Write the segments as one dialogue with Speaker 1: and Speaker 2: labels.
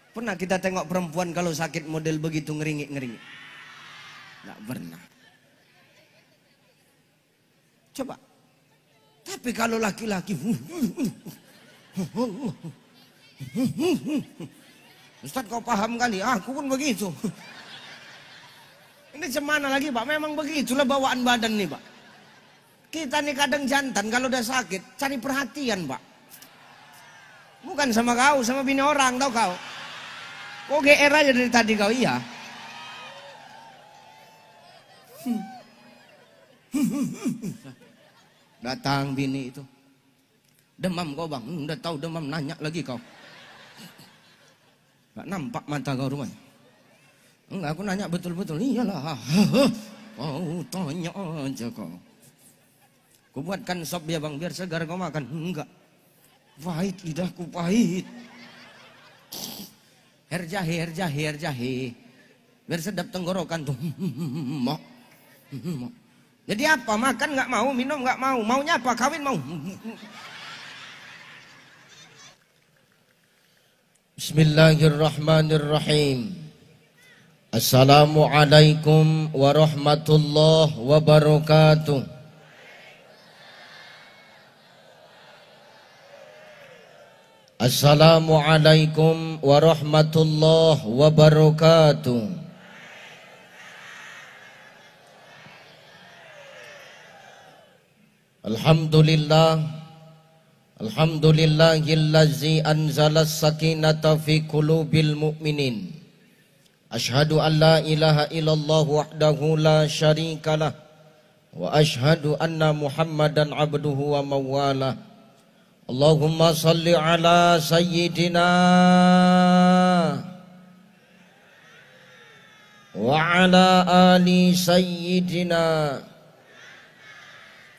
Speaker 1: Pernah kita tengok perempuan kalau sakit model begitu ngeringik-ngeringik? Nggak pernah. Coba. Tapi kalau laki-laki, Ustaz kau paham kali, aku pun begitu. Ini cemana lagi Pak, memang begitulah bawaan badan nih Pak. Kita nih kadang jantan kalau udah sakit, cari perhatian Pak. Bukan sama kau, sama bini orang tau kau. Kok GR aja dari tadi kau, iya. Datang bini itu. Demam kau bang, udah tahu demam nanya lagi kau. Gak nampak mata kau rumahnya. Enggak, aku nanya betul-betul. Iyalah. Kau tanya aja kau. Ku buatkan sop ya bang, biar segar kau makan. Enggak. Pahit lidahku, pahit. Air jahe. Biar sedap tenggorokan tuh. Jadi apa? Makan nggak mau, minum nggak mau. Maunya apa? Kawin mau.
Speaker 2: Bismillahirrahmanirrahim. Assalamualaikum warahmatullahi wabarakatuh. Assalamualaikum warahmatullahi wabarakatuh. Alhamdulillah, alhamdulillahillazi anzalas sakinata fi qulubil mu'minin. Ashhadu an la ilaha illallah wahdahu la syarikalah wa ashhadu anna Muhammadan abduhu wa mawalah. Allahumma salli ala sayyidina wa ala ali sayyidina.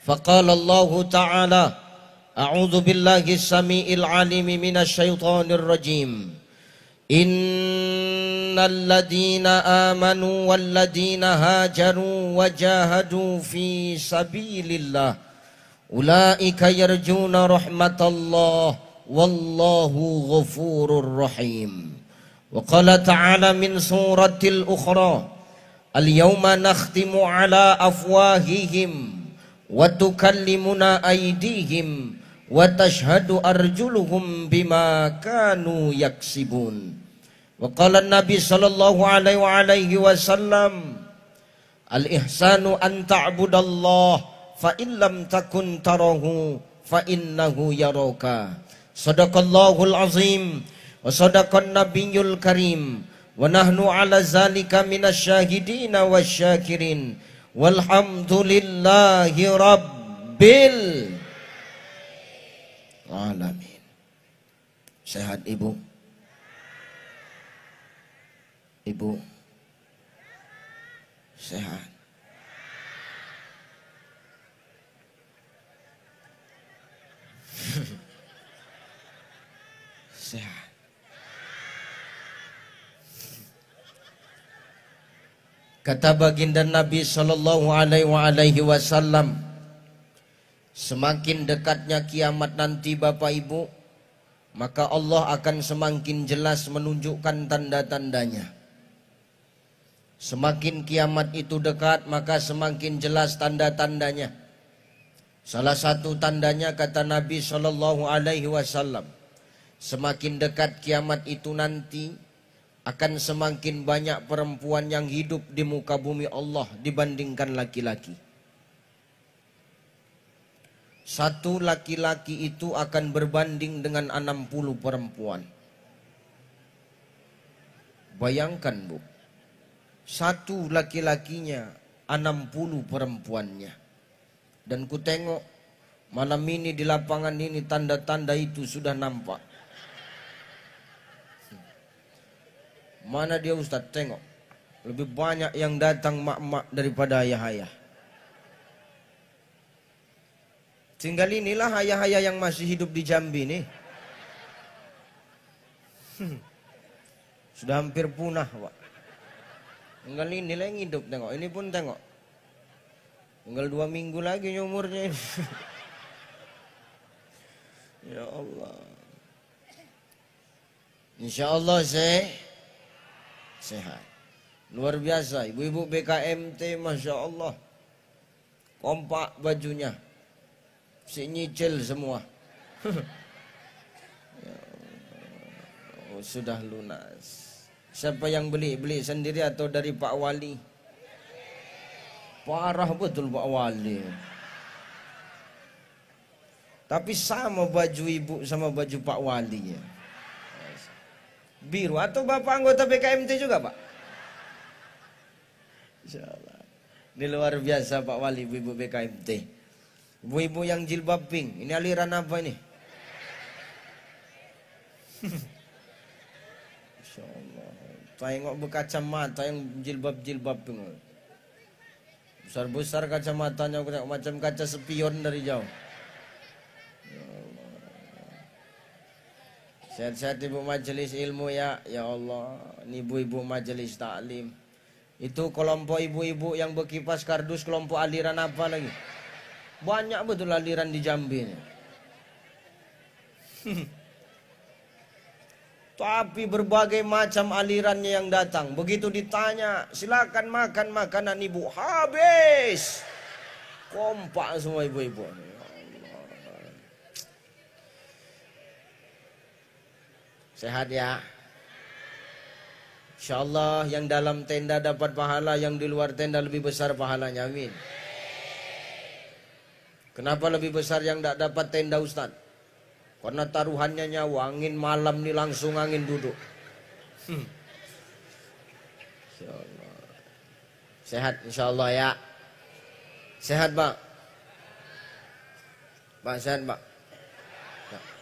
Speaker 2: Faqala Allah ta'ala a'udzu billahi as-sami'il 'alimi minasy syaithanir rajim. Innal ladzina amanu wal ladzina hajaru wa jahadu fi sabilillah ulaika yarjuna rahmatallah wallahu ghafurur rahim. Wa qala ta'ala min suratil ukhra al-yawma nakhtimu ala afwahihim wa tukallimuna aydihim wa tashhadu arjuluhum bima kanu yaksibun. Wa qala an-nabi sallallahu alaihi wasallam al-ihsanu an ta'budallah fa in lam takun tarahu fa innahu yaraka. Sadaqallahul azim wa sadaqan nabiyyul karim wa nahnu ala zalika minasyahidina wasyakirin. Walhamdulillahi rabbil alamin. Sehat ibu? Ibu sehat? Sehat. Kata baginda Nabi sallallahu alaihi wasallam, semakin dekatnya kiamat nanti Bapak Ibu, maka Allah akan semakin jelas menunjukkan tanda-tandanya. Semakin kiamat itu dekat, maka semakin jelas tanda-tandanya. Salah satu tandanya kata Nabi sallallahu alaihi wasallam, semakin dekat kiamat itu nanti akan semakin banyak perempuan yang hidup di muka bumi Allah dibandingkan laki-laki. Satu laki-laki itu akan berbanding dengan 60 perempuan. Bayangkan Bu, satu laki-lakinya 60 perempuannya. Dan ku tengok malam ini di lapangan ini tanda-tanda itu sudah nampak. Mana dia Ustadz? Tengok, lebih banyak yang datang mak-mak daripada ayah-ayah. Tinggal inilah ayah-ayah yang masih hidup di Jambi nih. Sudah hampir punah Pak. Tinggal inilah yang hidup, tengok. Ini pun tengok. Tinggal 2 minggu lagi umurnya. Ya Allah. Insya Allah sehat. Luar biasa. Ibu-ibu BKMT Masya Allah. Kompak bajunya. Si nyicil semua. Ya Allah. Oh, sudah lunas. Siapa yang beli? Beli sendiri atau dari Pak Wali? Parah betul Pak Wali. Tapi sama baju ibu sama baju Pak Wali ya. Biru atau Bapak anggota BKMT juga Pak? Insyaallah. Ini luar biasa Pak Wali, ibu-ibu BKMT. Ibu-ibu yang jilbab pink. Ini aliran apa ini? Insyaallah. Tengok berkacamata yang jilbab-jilbab pink. Besar-besar kacamatanya macam kaca spion dari jauh. Sehat-sehat ibu majelis ilmu ya. Ya Allah, ini ibu-ibu majelis taklim. Itu kelompok ibu-ibu yang berkipas kardus, kelompok aliran apa lagi? Banyak betul aliran di Jambi ini. Tapi berbagai macam alirannya yang datang. Begitu ditanya, silakan makan makanan ibu, habis. Kompak semua ibu-ibu. Sehat ya. InsyaAllah yang dalam tenda dapat pahala, yang di luar tenda lebih besar pahalanya. Amin. Kenapa lebih besar yang tidak dapat tenda Ustaz? Karena taruhannya nyawa. Angin malam nih langsung angin duduk. InsyaAllah. Sehat insyaAllah ya. Sehat Pak. Pak sehat Pak.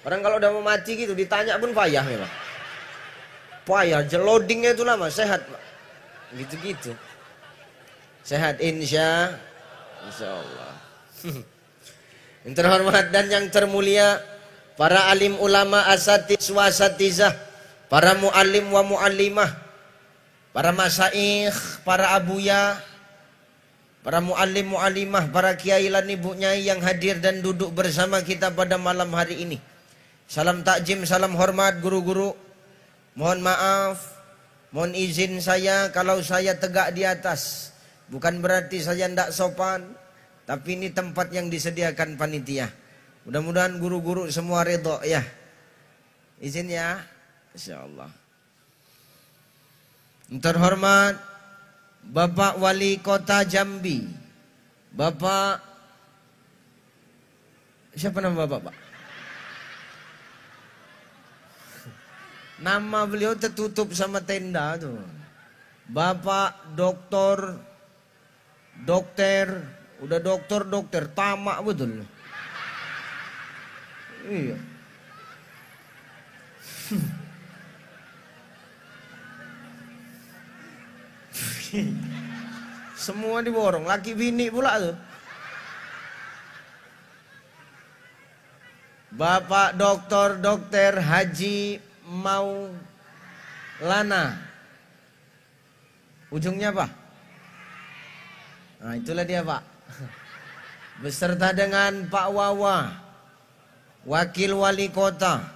Speaker 2: Orang kalau udah mau mati gitu ditanya pun payah ya Pak. Payah, loadingnya itu lama. Sehat Pak. Gitu-gitu. Sehat insya Allah. Yang terhormat dan yang termulia, para alim ulama asatiz wasatizah, para muallim wa muallimah, para masaikh, para abuya, para muallim muallimah, para kiai dan ibu nyai yang hadir dan duduk bersama kita pada malam hari ini. Salam takjim, salam hormat guru-guru. Mohon maaf, mohon izin saya kalau saya tegak di atas. Bukan berarti saya tidak sopan, tapi ini tempat yang disediakan panitia. Mudah-mudahan guru-guru semua ridho ya. Izin ya. Insyaallah. Terhormat Bapak Wali Kota Jambi. Bapak, siapa nama Bapak Pak? Nama beliau tertutup sama tenda tuh. Bapak dokter, udah dokter, tamak betul. Iya. Semua diborong, laki bini pula tuh. Bapak dokter Haji Maulana. Ujungnya apa? Nah itulah dia Pak. Beserta dengan Pak Wawa, Wakil Wali Kota,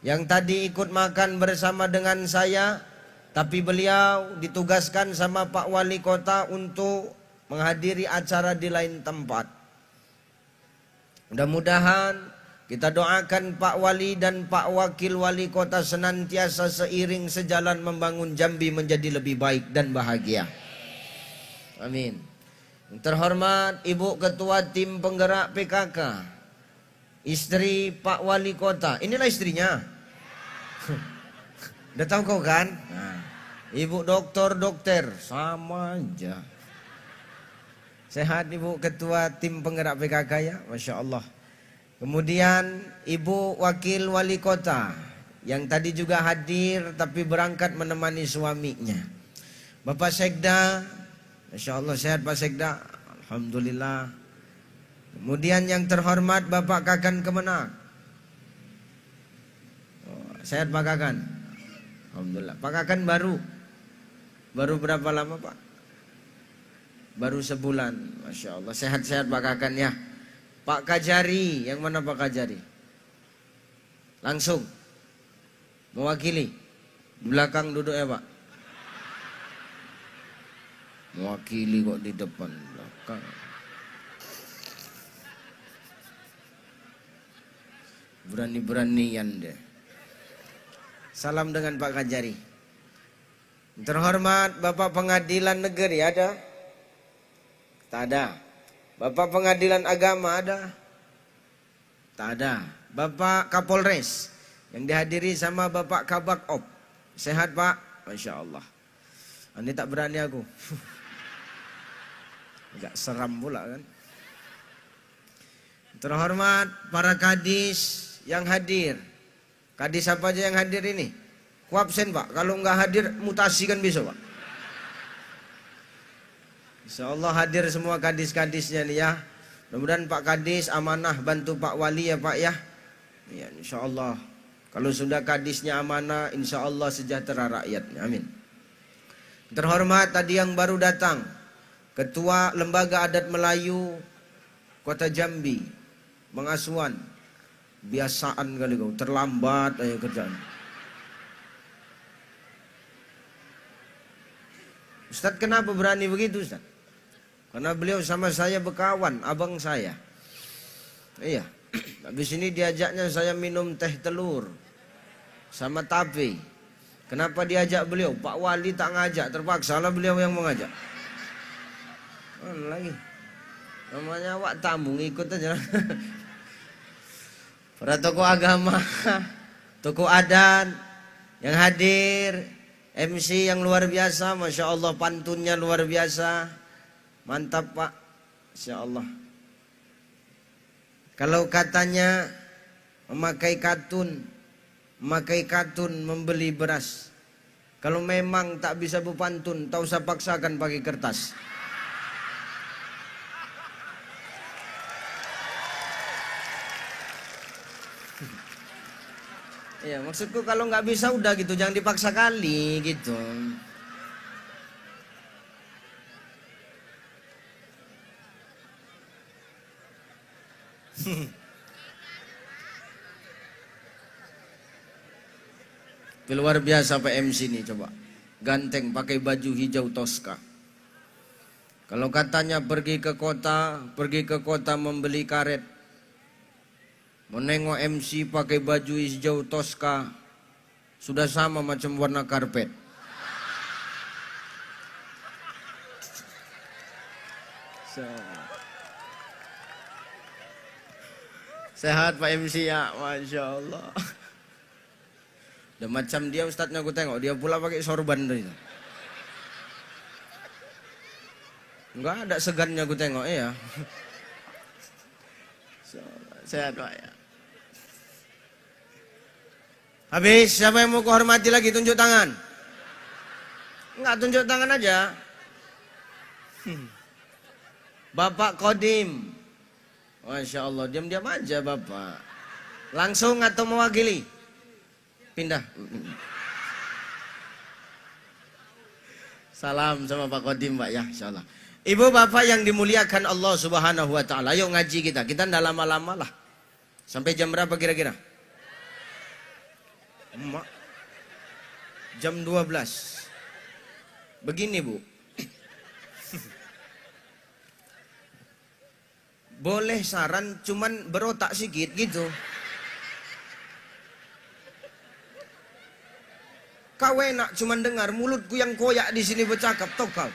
Speaker 2: yang tadi ikut makan bersama dengan saya, tapi beliau ditugaskan sama Pak Wali Kota untuk menghadiri acara di lain tempat. Mudah-mudahan kita doakan Pak Wali dan Pak Wakil Wali Kota senantiasa seiring sejalan membangun Jambi menjadi lebih baik dan bahagia. Amin. Terhormat Ibu Ketua Tim Penggerak PKK, istri Pak Wali Kota. Inilah istrinya. Udah tahu kau kan? Nah, Ibu dokter, sama aja. Sehat Ibu Ketua Tim Penggerak PKK ya, Masya Allah. Kemudian Ibu Wakil Wali Kota yang tadi juga hadir tapi berangkat menemani suaminya. Bapak Sekda, Masya Allah sehat Pak Sekda, Alhamdulillah. Kemudian yang terhormat Bapak Kakan Kemenang. Sehat Pak Kakan? Alhamdulillah. Pak Kakan baru berapa lama Pak? Baru sebulan. Masya Allah. Sehat-sehat Pak Kakan ya. Pak Kajari. Yang mana Pak Kajari? Langsung. Mewakili. Di belakang duduk ya Pak. Mewakili kok di depan belakang. Berani-beranian deh. Salam dengan Pak Kajari. Terhormat Bapak Pengadilan Negeri ada? Tak ada. Bapak Pengadilan Agama ada? Tak ada. Bapak Kapolres yang dihadiri sama Bapak Kabak Op. Sehat Pak? Masya Allah. Ini tak berani aku. Agak seram pula kan. Terhormat para kadis yang hadir. Kadis apa aja yang hadir ini? Kuabsen Pak. Kalau nggak hadir mutasi kan bisa Pak. Insya Allah hadir semua kadis-kadisnya nih ya. Mudah-mudahan Pak Kadis amanah bantu Pak Wali ya Pak ya. Ya insya Allah. Kalau sudah kadisnya amanah, insya Allah sejahtera rakyatnya. Amin. Terhormat tadi yang baru datang, Ketua Lembaga Adat Melayu Kota Jambi, Bang Aswan. Biasaan kali kau, terlambat aja kerjaan. Ustaz kenapa berani begitu Ustaz? Karena beliau sama saya berkawan, abang saya. Iya, habis ini diajaknya saya minum teh telur sama tape. Kenapa diajak beliau? Pak Wali tak ngajak, terpaksa lah beliau yang mengajak. Lagi, namanya awak tamu ngikut aja. Para tokoh agama, tokoh adat yang hadir, MC yang luar biasa, Masya Allah pantunnya luar biasa. Mantap Pak, Masya Allah. Kalau katanya memakai katun membeli beras. Kalau memang tak bisa berpantun, tak usah paksakan pakai kertas. Ya maksudku kalau nggak bisa udah gitu, jangan dipaksa kali gitu. Luar biasa Pak MC ini coba. Ganteng pakai baju hijau Tosca. Kalau katanya pergi ke kota membeli karet. Mau nengok MC pakai baju hijau Tosca. Sudah sama macam warna karpet. Sehat Pak MC ya, Masya Allah. Udah macam dia ustadznya aku tengok, dia pula pakai sorban tuh. Enggak ada segannya aku tengok ya. Sehat Pak ya. Habis, siapa yang mau kuhormati lagi tunjuk tangan? Enggak, tunjuk tangan aja. Bapak Kodim. Masya Allah, diam-diam aja Bapak. Langsung atau mewakili? Pindah. Salam sama Pak Kodim Pak ya, insya Allah. Ibu bapak yang dimuliakan Allah Subhanahu wa ta'ala. Ayo ngaji kita. Kita ndak lama-lama lah. Sampai jam berapa kira-kira? Jam 12. Begini Bu. Boleh saran cuman berotak sedikit gitu. Kau enak cuman dengar mulutku yang koyak di sini bercakap tau kau.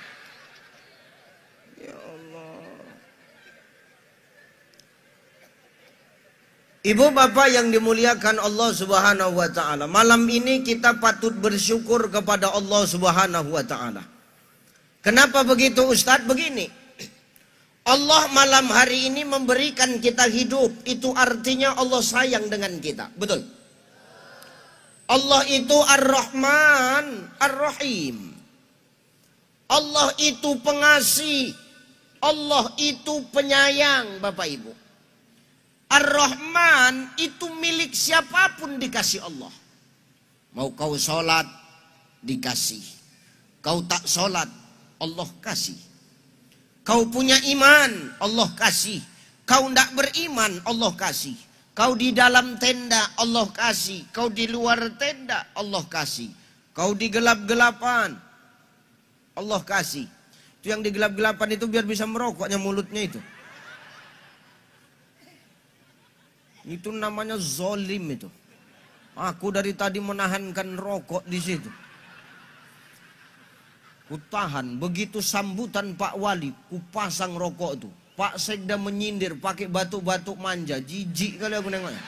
Speaker 2: Ya Allah. Ibu bapak yang dimuliakan Allah Subhanahu wa ta'ala. Malam ini kita patut bersyukur kepada Allah Subhanahu wa ta'ala. Kenapa begitu Ustadz? Begini. Allah malam hari ini memberikan kita hidup. Itu artinya Allah sayang dengan kita. Betul? Allah itu Ar-Rahman, Ar-Rahim. Allah itu pengasih. Allah itu penyayang, Bapak Ibu. Ar-Rahman itu milik siapapun dikasih Allah. Mau kau sholat, dikasih. Kau tak sholat, Allah kasih.
Speaker 1: Kau punya iman, Allah kasih. Kau tidak beriman, Allah kasih. Kau di dalam tenda, Allah kasih. Kau di luar tenda, Allah kasih. Kau di gelap-gelapan, Allah kasih. Itu yang di gelap-gelapan itu biar bisa merokoknya mulutnya itu. Itu namanya zolim itu. Aku dari tadi menahankan rokok di situ. Kutahan, begitu sambutan Pak Wali, kupasang rokok tuh. Pak Sekda menyindir pakai batuk-batuk manja, jijik kali aku nengoknya.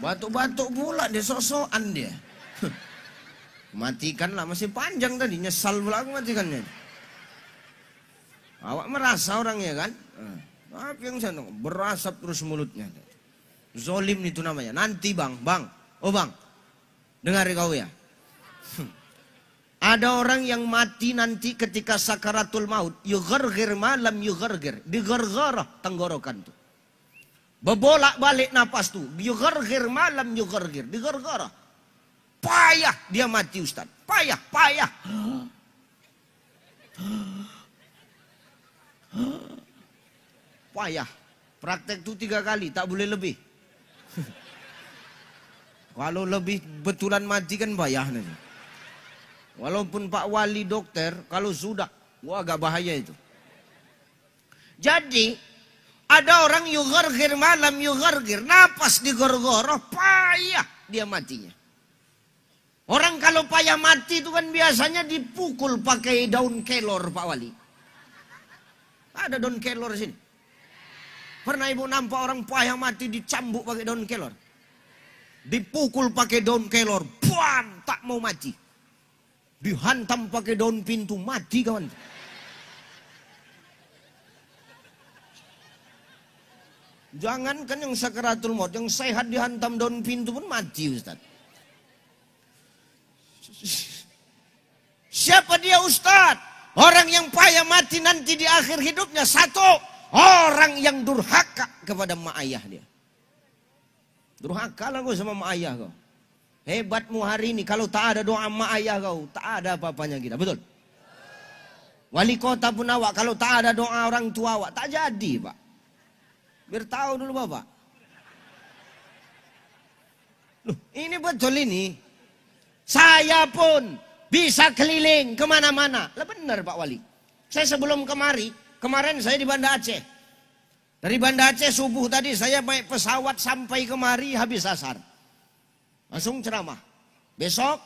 Speaker 1: Batuk-batuk pula dia, sok-sokan dia. Matikanlah, masih panjang tadi, nyesal pula aku matikannya. Awak merasa orangnya kan? Tapi yang sana berasap terus mulutnya. Zolim itu namanya. Nanti bang, oh bang, dengar kau ya. Ada orang yang mati nanti ketika sakaratul maut. Yughargir malam yughargir. Digargarah tenggorokan tuh. Bebolak balik napas tuh. Yughargir malam yughargir. Digargarah. Payah dia mati Ustaz. Payah. Payah. Praktek tuh 3 kali, tak boleh lebih. Kalau lebih betulan mati kan payah nanti. Walaupun Pak Wali dokter, kalau sudah, wah agak bahaya itu. Jadi, ada orang yughargir malam yughargir, napas digorgoroh, payah dia matinya. Orang kalau payah mati itu kan biasanya dipukul pakai daun kelor Pak Wali. Ada daun kelor sini. Pernah ibu nampak orang payah mati dicambuk pakai daun kelor? Dipukul pakai daun kelor, buan, tak mau mati. Dihantam pakai daun pintu, mati kawan. Jangankan yang sakaratul maut, yang sehat dihantam daun pintu pun mati Ustaz. Siapa dia Ustaz? Orang yang payah mati nanti di akhir hidupnya. Satu, orang yang durhaka kepada mak ayah dia. Durhaka lah kau sama mak ayah kau. Hebatmu hari ini, kalau tak ada doa mak ayah kau, tak ada apa-apanya kita, betul? Wali kota pun awak, kalau tak ada doa orang tua awak, tak jadi Pak. Biar tahu dulu Bapak. Loh, ini betul ini. Saya pun bisa keliling kemana-mana. Lah benar Pak Wali. Saya sebelum kemarin saya di Banda Aceh. Dari Banda Aceh subuh tadi saya naik pesawat sampai kemari habis asar. Langsung ceramah. Besok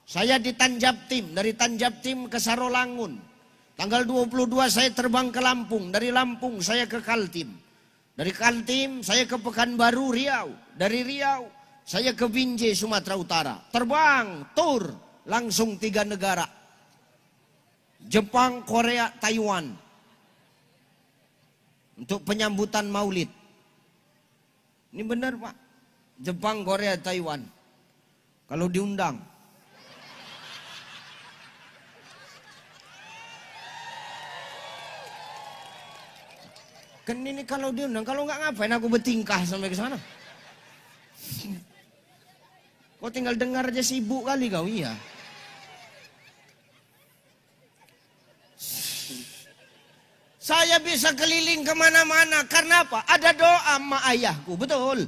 Speaker 1: saya di Tanjabtim. Dari Tanjabtim ke Sarolangun. Tanggal 22 saya terbang ke Lampung. Dari Lampung saya ke Kaltim. Dari Kaltim saya ke Pekanbaru Riau. Dari Riau saya ke Binjai Sumatera Utara. Terbang, tur, langsung 3 negara. Jepang, Korea, Taiwan. Untuk penyambutan maulid. Ini benar Pak. Jepang, Korea, Taiwan. Kalau diundang. Kan ini kalau diundang, kalau nggak ngapain aku bertingkah sampai ke sana. Kau tinggal dengar aja sibuk kali kau, iya. Saya bisa keliling kemana-mana, karena apa? Ada doa mak ayahku, betul.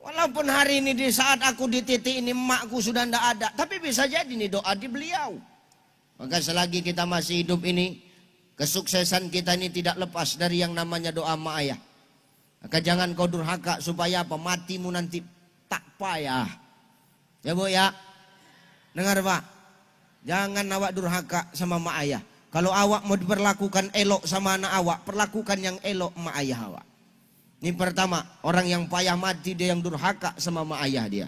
Speaker 1: Walaupun hari ini di saat aku di titik ini emakku sudah tidak ada. Tapi bisa jadi nih doa di beliau. Maka selagi kita masih hidup ini, kesuksesan kita ini tidak lepas dari yang namanya doa mak ayah. Maka jangan kau durhaka supaya apa? Matimu nanti tak payah. Ya Bu ya. Dengar Pak. Jangan awak durhaka sama mak ayah. Kalau awak mau diperlakukan elok sama anak awak, perlakukan yang elok mak ayah awak. Ini pertama, orang yang payah mati dia yang durhaka sama mak ayah dia.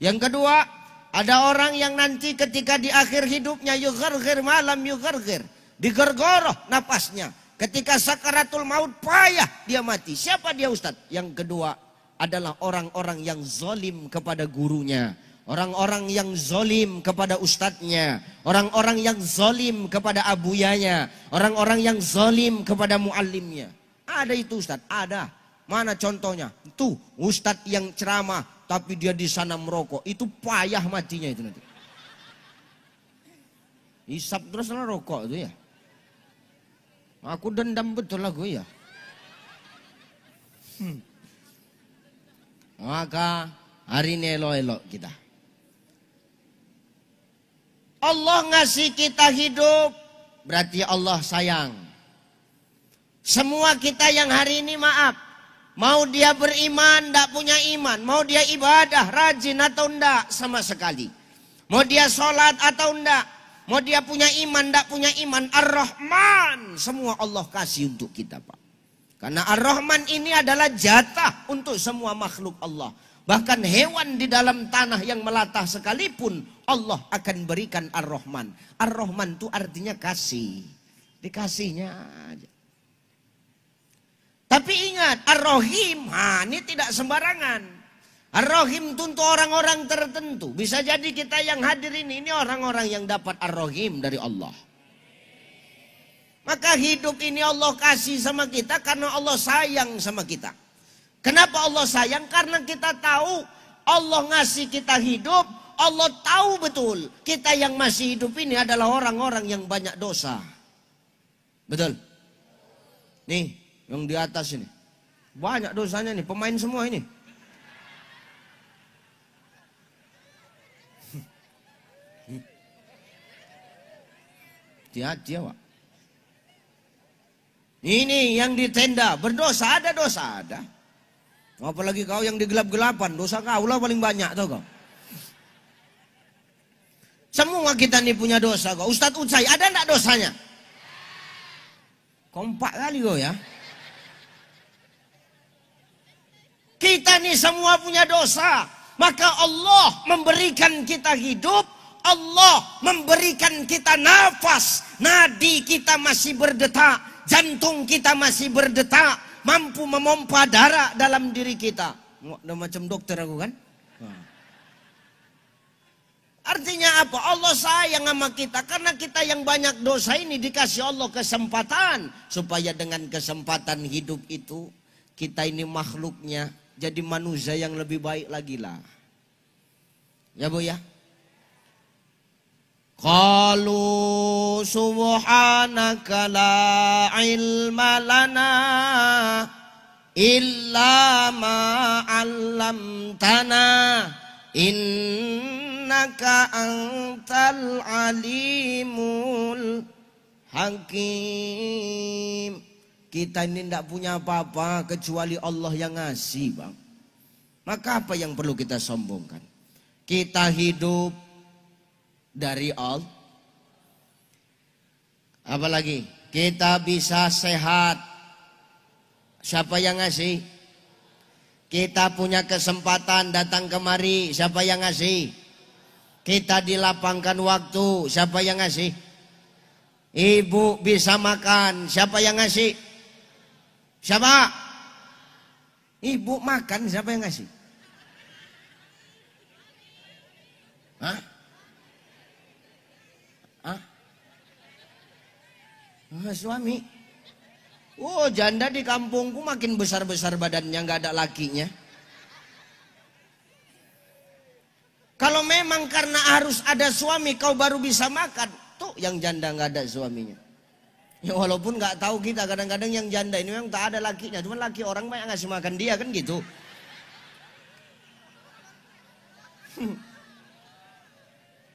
Speaker 1: Yang kedua, ada orang yang nanti ketika di akhir hidupnya yughargir malam yughargir, digergoroh napasnya. Ketika sakaratul maut payah dia mati. Siapa dia Ustaz? Yang kedua adalah orang-orang yang zolim kepada gurunya. Orang-orang yang zolim kepada ustadznya. Orang-orang yang zolim kepada abuyanya. Orang-orang yang zolim kepada muallimnya. Ada itu Ustaz? Ada. Mana contohnya? Tuh Ustadz yang ceramah
Speaker 2: tapi dia di sana merokok, itu payah matinya itu nanti. Hisap terus lah rokok itu ya. Aku dendam betul lah gue ya. Maka hari ini elok-elok kita. Allah ngasih kita hidup, berarti Allah sayang. Semua kita yang hari ini maaf, mau dia beriman, tidak punya iman, mau dia ibadah, rajin atau tidak sama sekali. Mau dia sholat atau tidak, mau dia punya iman, tidak punya iman, Ar-Rahman, semua Allah kasih untuk kita, Pak. Karena Ar-Rahman ini adalah jatah untuk semua makhluk Allah. Bahkan hewan di dalam tanah yang melatah sekalipun Allah akan berikan Ar-Rahman. Ar-Rahman itu artinya kasih. Dikasihnya aja. Tapi ingat, Ar-Rahim, ini tidak sembarangan. Ar-Rahim itu untuk orang-orang tertentu. Bisa jadi kita yang hadir ini orang-orang yang dapat Ar-Rahim dari Allah. Maka hidup ini Allah kasih sama kita karena Allah sayang sama kita. Kenapa Allah sayang? Karena kita tahu Allah ngasih kita hidup. Allah tahu betul kita yang masih hidup ini adalah orang-orang yang banyak dosa. Betul? Nih, yang di atas ini. Banyak dosanya nih, pemain semua ini. Hati-hati ya, Pak. Ini yang di tenda, berdosa ada, dosa ada. Apalagi kau yang di gelap-gelapan, dosa kau lah paling banyak tau kau. Semua kita nih punya dosa kau. Ustadz Ucai, ada enggak dosanya? Kompak kali kau ya. Kita nih semua punya dosa. Maka Allah memberikan kita hidup. Allah memberikan kita nafas. Nadi kita masih berdetak. Jantung kita masih berdetak. Mampu memompa darah dalam diri kita. Udah macam dokter aku kan. Artinya apa? Allah sayang sama kita. Karena kita yang banyak dosa ini dikasih Allah kesempatan. Supaya dengan kesempatan hidup itu. Kita ini makhluknya. Jadi manusia yang lebih baik lagi lah. Ya Bu ya. Qalu subhanaka la ilma lana illa ma 'allamtana innaka antal alimul hakim. Kita ini tidak punya apa-apa kecuali Allah yang ngasih, Bang. Maka apa yang perlu kita sombongkan? Kita hidup dari Allah. Apalagi kita bisa sehat. Siapa yang ngasih? Kita punya kesempatan datang kemari. Siapa yang ngasih? Kita dilapangkan waktu. Siapa yang ngasih? Ibu bisa makan. Siapa yang ngasih? Siapa? Ibu makan. Siapa yang ngasih? Hah? Suami. Oh, janda di kampungku makin besar-besar badannya, nggak ada lakinya. Kalau memang karena harus ada suami kau baru bisa makan, tuh yang janda nggak ada suaminya. Ya walaupun nggak tahu kita, kadang-kadang yang janda ini memang tak ada lakinya, cuma laki orang banyak ngasih makan dia kan gitu.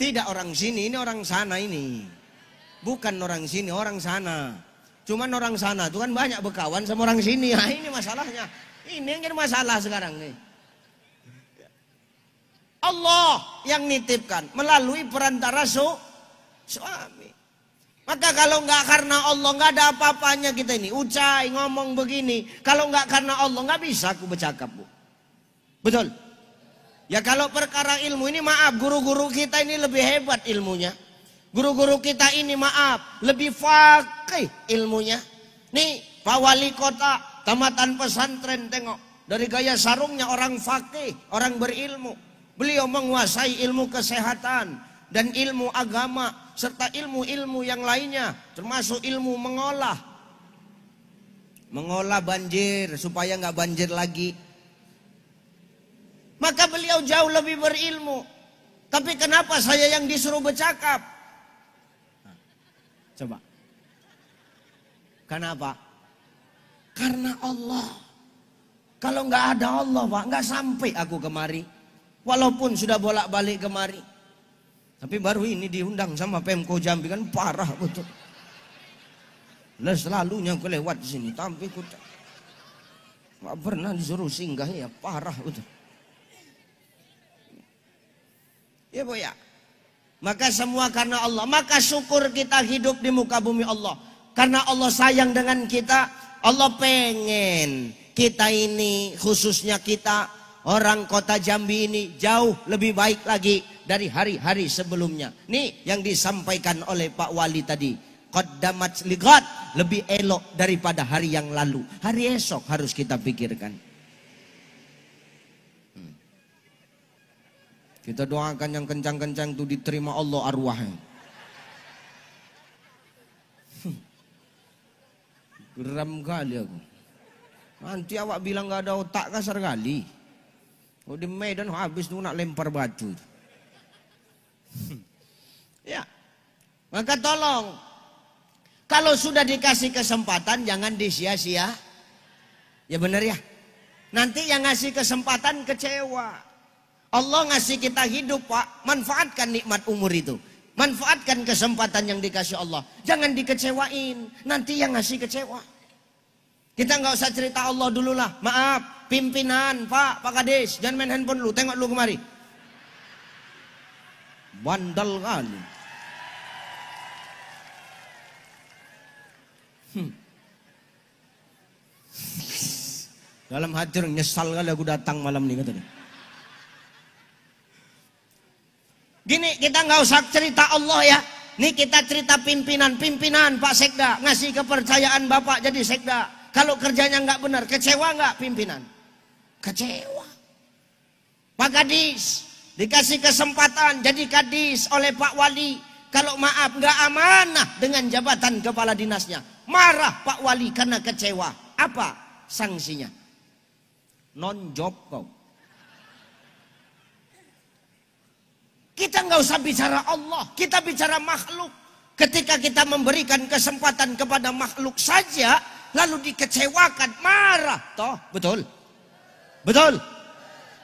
Speaker 2: Tidak orang sini, ini orang sana ini. Bukan orang sini, orang sana. Cuman orang sana itu kan banyak berkawan sama orang sini. Nah, ini masalahnya. Ini yang jadi masalah sekarang nih. Allah yang nitipkan melalui perantara suami. Maka kalau nggak karena Allah nggak ada apa-apanya kita ini. Ucai ngomong begini. Kalau nggak karena Allah nggak bisa aku bercakap, Bu. Betul? Ya kalau perkara ilmu ini maaf, guru-guru kita ini lebih hebat ilmunya. Guru-guru kita ini maaf, lebih fakih ilmunya. Nih Pak Wali Kota, tamatan pesantren, tengok. Dari gaya sarungnya orang fakih, orang berilmu. Beliau menguasai ilmu kesehatan dan ilmu agama. Serta ilmu-ilmu yang lainnya. Termasuk ilmu mengolah. Mengolah banjir supaya nggak banjir lagi.
Speaker 1: Maka beliau jauh lebih berilmu. Tapi kenapa saya yang disuruh bercakap? Coba. Kenapa? Karena Allah. Kalau nggak ada Allah, Pak, nggak sampai aku kemari. Walaupun sudah bolak-balik kemari. Tapi baru ini diundang sama Pemko Jambi, kan parah betul. Lah selalunya aku lewat sini, tapi aku nggak pernah disuruh singgah, ya parah betul. Ya Bu ya. Maka semua karena Allah. Maka syukur kita hidup di muka bumi Allah. Karena Allah sayang dengan kita. Allah pengen kita ini, khususnya kita orang kota Jambi ini, jauh lebih baik lagi dari hari-hari sebelumnya. Nih yang disampaikan oleh Pak Wali tadi. Qaddamat ligat, lebih elok daripada hari yang lalu. Hari esok harus kita pikirkan. Kita doakan yang kencang-kencang itu diterima Allah arwahnya. Geram kali aku. Nanti awak bilang gak ada otak, kasar kali. Oh di Medan habis tuh nak lempar batu. Ya. Maka tolong, kalau sudah dikasih kesempatan jangan disia-sia. Ya benar ya. Nanti yang ngasih kesempatan kecewa. Allah ngasih kita hidup, Pak. Manfaatkan nikmat umur itu. Manfaatkan kesempatan yang dikasih Allah. Jangan dikecewain. Nanti yang ngasih kecewa. Kita nggak usah cerita Allah dulu lah. Maaf, pimpinan, Pak Kades. Jangan main handphone lu. Tengok lu kemari. Bandel kali. Dalam hati nyesal kali aku datang malam ini katanya. Gini, kita nggak usah cerita Allah ya. Nih kita cerita pimpinan Pak Sekda ngasih kepercayaan Bapak jadi Sekda. Kalau kerjanya nggak benar, kecewa nggak pimpinan? Kecewa. Pak Kadis dikasih kesempatan jadi Kadis oleh Pak Wali. Kalau maaf nggak amanah dengan jabatan kepala dinasnya, marah Pak Wali karena kecewa. Apa sanksinya? Non job kau. Kita nggak usah bicara Allah, kita bicara makhluk. Ketika kita memberikan kesempatan kepada makhluk saja, lalu dikecewakan, marah, toh, betul? Betul?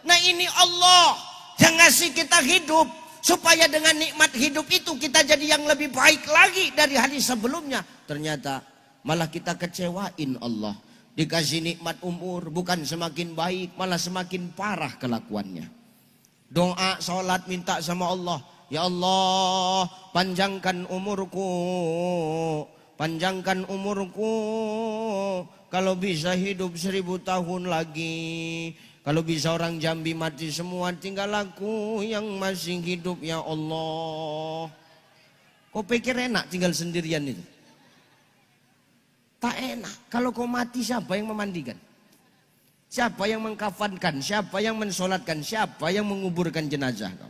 Speaker 1: Nah ini Allah yang ngasih kita hidup, supaya dengan nikmat hidup itu kita jadi yang lebih baik lagi dari hari sebelumnya. Ternyata malah kita kecewain Allah. Dikasih nikmat umur, bukan semakin baik, malah semakin parah kelakuannya. Doa, sholat, minta sama Allah. Ya Allah, panjangkan umurku. Panjangkan umurku. Kalau bisa hidup 1000 tahun lagi. Kalau bisa orang Jambi mati semua, tinggal aku yang masih hidup ya Allah. Kau pikir enak tinggal sendirian itu? Tak enak. Kalau kau mati siapa yang memandikan? Siapa yang mengkafankan? Siapa yang mensolatkan? Siapa yang menguburkan jenazah kau?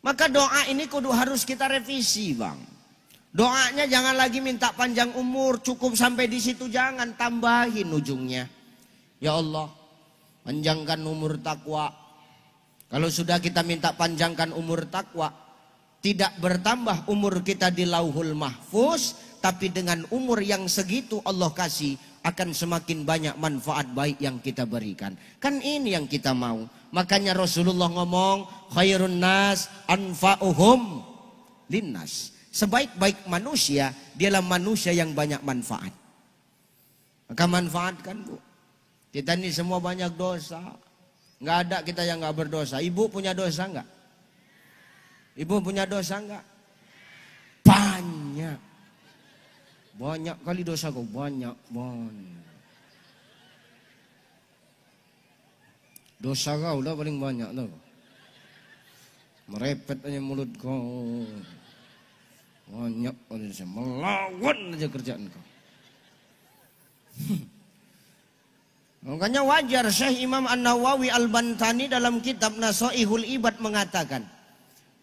Speaker 1: Maka doa ini kudu harus kita revisi, Bang. Doanya jangan lagi minta panjang umur, cukup sampai di situ, jangan, tambahin ujungnya. Ya Allah, panjangkan umur takwa. Kalau sudah kita minta panjangkan umur takwa, tidak bertambah umur kita di Lauhul Mahfuz, tapi dengan umur yang segitu Allah kasih, akan semakin banyak manfaat baik yang kita berikan. Kan ini yang kita mau. Makanya Rasulullah ngomong, khairun nas anfa'uhum linnas. Sebaik-baik manusia, dialah manusia yang banyak manfaat. Maka manfaatkan, Bu. Kita ini semua banyak dosa. Nggak ada kita yang nggak berdosa. Ibu punya dosa nggak? Ibu punya dosa nggak? Banyak. Banyak kali dosa kau, banyak. Dosa kau lah paling banyak tau. Merepet aja mulut kau. Banyak kali dosa, melawan aja kerjaan kau. Makanya wajar Syekh Imam An-Nawawi Al-Bantani dalam kitab Nasaihul Ibad mengatakan,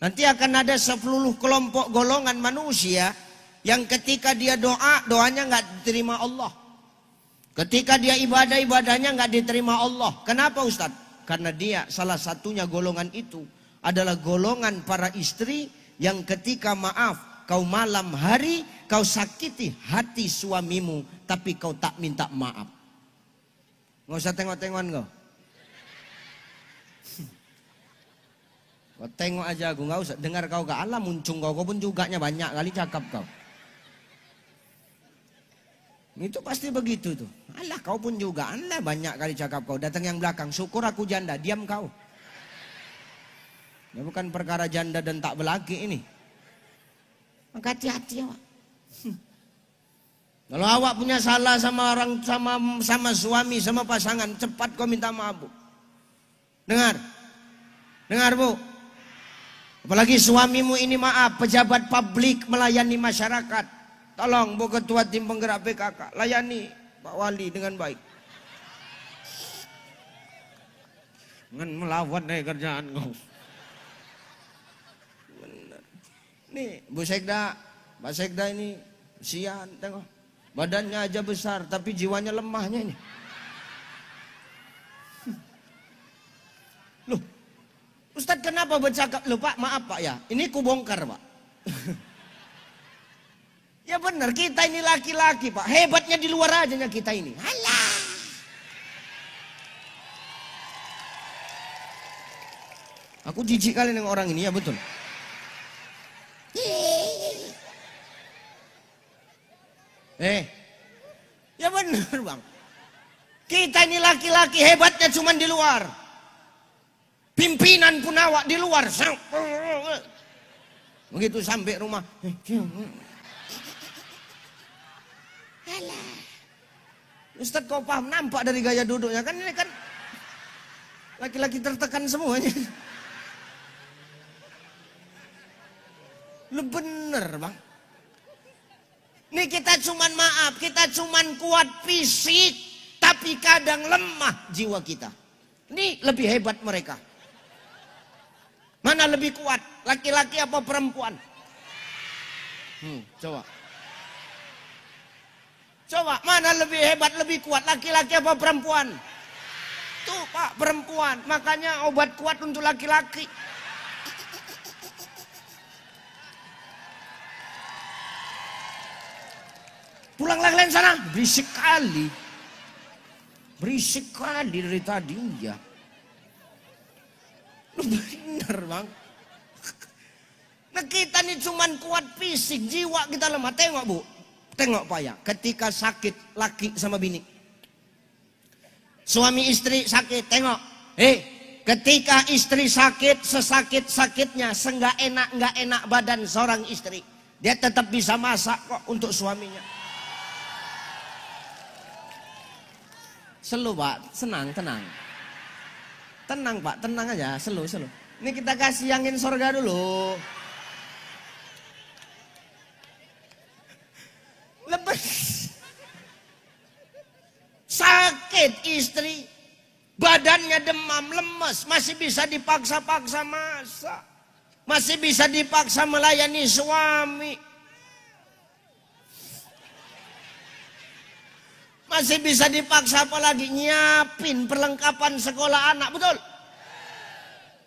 Speaker 1: nanti akan ada 10 kelompok golongan manusia yang ketika dia doa, doanya nggak diterima Allah. Ketika dia ibadah, ibadahnya nggak diterima Allah. Kenapa Ustaz? Karena dia salah satunya golongan itu adalah golongan para istri yang ketika maaf kau malam hari kau sakiti hati suamimu tapi kau tak minta maaf. Nggak usah tengok-tengokan kau. Kau tengok aja aku, nggak usah dengar kau gak Allah muncung kau pun juga banyak kali cakap kau. Itu pasti begitu tuh. Allah kau pun juga, Allah banyak kali cakap kau. Datang yang belakang, syukur aku janda, diam kau. Ya bukan perkara janda dan tak belaki ini. Maka hati-hati awak. Kalau awak punya salah sama orang, sama suami, sama pasangan, cepat kau minta maaf, Bu. Dengar. Dengar, Bu. Apalagi suamimu ini maaf, pejabat publik melayani masyarakat. Tolong Bu Ketua Tim Penggerak PKK, layani Pak Wali dengan baik. Dengan melawan kerjaan kau. Benar. Nih Bu Sekda, Pak Sekda ini sian, tengok. Badannya aja besar tapi jiwanya lemahnya ini. Loh, Ustadz kenapa bercakap? Loh Pak, maaf Pak ya, ini ku bongkar Pak. Ya benar, kita ini laki-laki Pak, hebatnya di luar aja kita ini. Alah. Aku jijik kali dengan orang ini, ya betul. Ya benar Bang. Kita ini laki-laki hebatnya cuma di luar. Pimpinan pun awak di luar. Begitu sampai rumah. Alah. Ustadz kau paham, nampak dari gaya duduknya kan ini kan laki-laki tertekan semuanya. Lu bener Bang. Nih kita cuman maaf, kita cuman kuat fisik, tapi kadang lemah jiwa kita. Ini lebih hebat mereka. Mana lebih kuat, laki-laki apa perempuan? Coba. Coba, mana lebih hebat, lebih kuat, laki-laki apa perempuan? Tuh Pak, perempuan. Makanya obat kuat untuk laki-laki. Pulanglah kalian sana. Berisik kali. Berisik kali dari tadi ya. Lu bener Bang. Nah kita nih cuman kuat fisik, jiwa kita lemah. Tengok Bu. Tengok Pak ya, ketika sakit laki sama bini. Suami istri sakit, tengok. Ketika istri sakit, sesakit-sakitnya, senggak enak badan seorang istri. Dia tetap bisa masak kok untuk suaminya. Slow Pak, senang, tenang. Tenang Pak, tenang aja, slow. Ini kita kasih angin sorga dulu. Lepas sakit istri, badannya demam, lemes, masih bisa dipaksa-paksa masak, masih bisa dipaksa melayani suami, masih bisa dipaksa apalagi nyiapin perlengkapan sekolah anak, betul?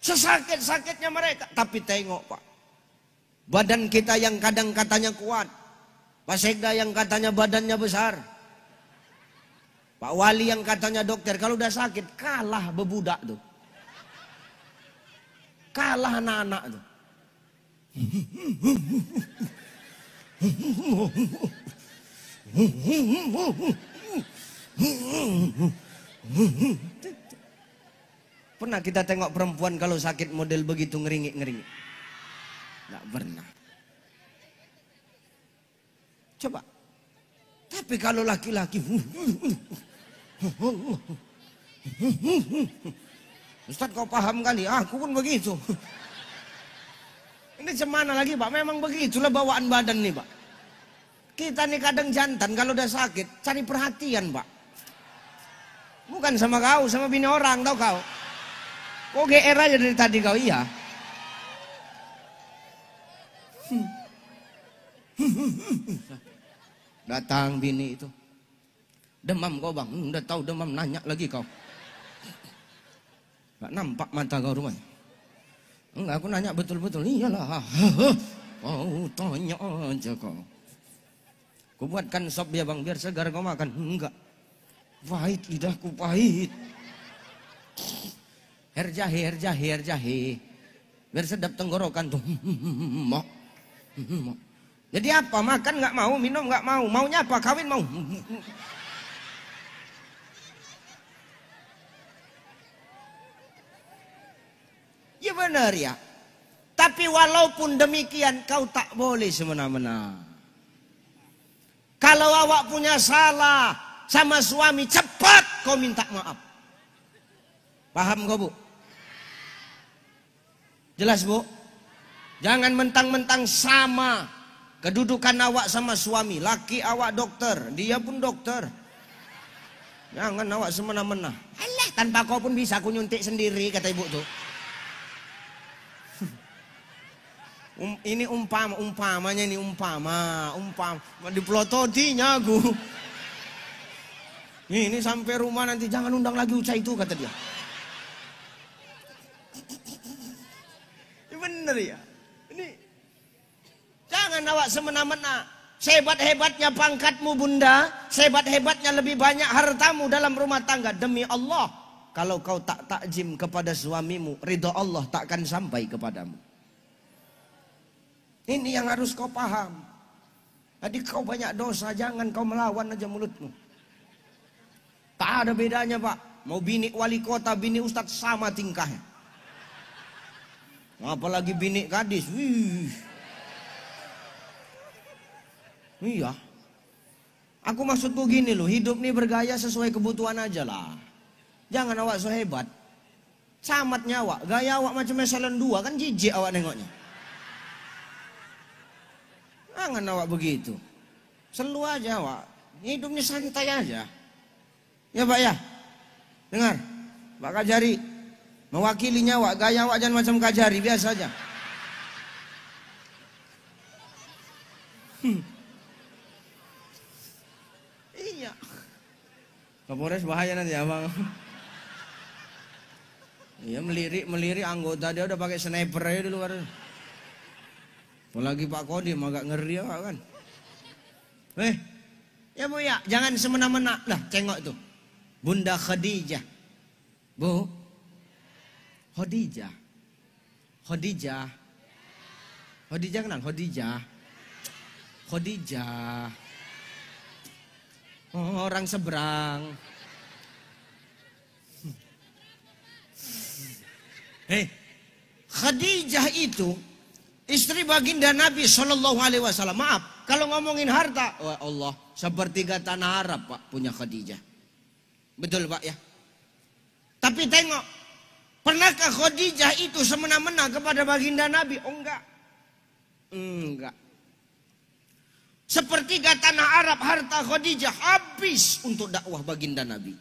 Speaker 1: Sesakit-sakitnya mereka, tapi tengok Pak, badan kita yang kadang katanya kuat, Pak Sekda yang katanya badannya besar, Pak Wali yang katanya dokter, kalau udah sakit kalah bebudak tuh. Kalah anak-anak tuh. Pernah kita tengok perempuan kalau sakit model begitu ngeringik-ngeringik? Nggak pernah. Coba. Tapi kalau laki-laki, Ustadz kau paham kali, aku pun begitu. Ini cemana lagi Pak, memang begitulah bawaan badan nih Pak. Kita nih kadang jantan kalau udah sakit, cari perhatian Pak. Bukan sama kau, sama bini orang, tau kau. Kok GR aja dari tadi kau, iya. Datang bini itu. Demam kau Bang, udah tahu demam, nanya lagi kau. Gak nampak mata kau rumahnya. Enggak, aku nanya betul-betul. Iyalah. Kau tanya aja kau. Ku buatkan sop ya bang, biar segar kau makan. Enggak. Pahit, lidahku pahit. Air jahe. Biar sedap tenggorokan tuh. Jadi apa? Makan nggak mau, minum nggak mau. Maunya apa? Kawin mau. Ya benar ya. Tapi walaupun demikian kau tak boleh semena-mena. Kalau awak punya salah sama suami, cepat kau minta maaf. Paham kau, Bu? Jelas, Bu? Jangan mentang-mentang sama kedudukan awak sama suami. Laki awak dokter, dia pun dokter. Jangan awak semena-mena. Alah, tanpa kau pun bisa aku nyuntik sendiri, kata ibu tuh. Ini umpamanya ini umpama dipelototinya aku. Ini sampai rumah nanti jangan undang lagi Uca itu, kata dia. Bener ya. Ini jangan awak semena-mena. Sehebat-hebatnya pangkatmu bunda, sehebat-hebatnya lebih banyak hartamu dalam rumah tangga, demi Allah, kalau kau tak takjim kepada suamimu, ridho Allah takkan sampai kepadamu. Ini yang harus kau paham. Jadi kau banyak dosa, jangan kau melawan aja mulutmu. Tak ada bedanya Pak. Mau bini wali kota, bini ustadz sama tingkahnya. Apalagi bini gadis. Wih. Iya. Aku maksudku gini loh, hidup nih bergaya sesuai kebutuhan aja lah. Jangan awak so hebat. Camat nyawa, gaya awak macam eselon 2 kan jijik awak nengoknya. Jangan awak begitu. Selu aja awak. Hidupnya santai aja. Ya Pak ya. Dengar. Pak Kajari. Mewakilinya awak. Gaya awak jangan macam Kajari. Biasa aja. Iya. Kapolres bahaya nanti abang. Iya melirik anggota dia udah pakai sniper aja di luar. Apalagi Pak Kodim agak ngeri ya kan. Ya Bu ya, jangan semena-mena. Lah tengok tuh. Bunda Khadijah. Bu. Khadijah kenal Khadijah. Oh, orang seberang. Khadijah itu istri baginda Nabi Shallallahu Alaihi Wasallam. Maaf, kalau ngomongin harta, wah Allah, sepertiga tanah Arab Pak punya Khadijah. Betul Pak ya. Tapi tengok, pernahkah Khadijah itu semena-mena kepada baginda Nabi? Oh enggak. Sepertiga tanah Arab harta Khadijah habis untuk dakwah baginda Nabi.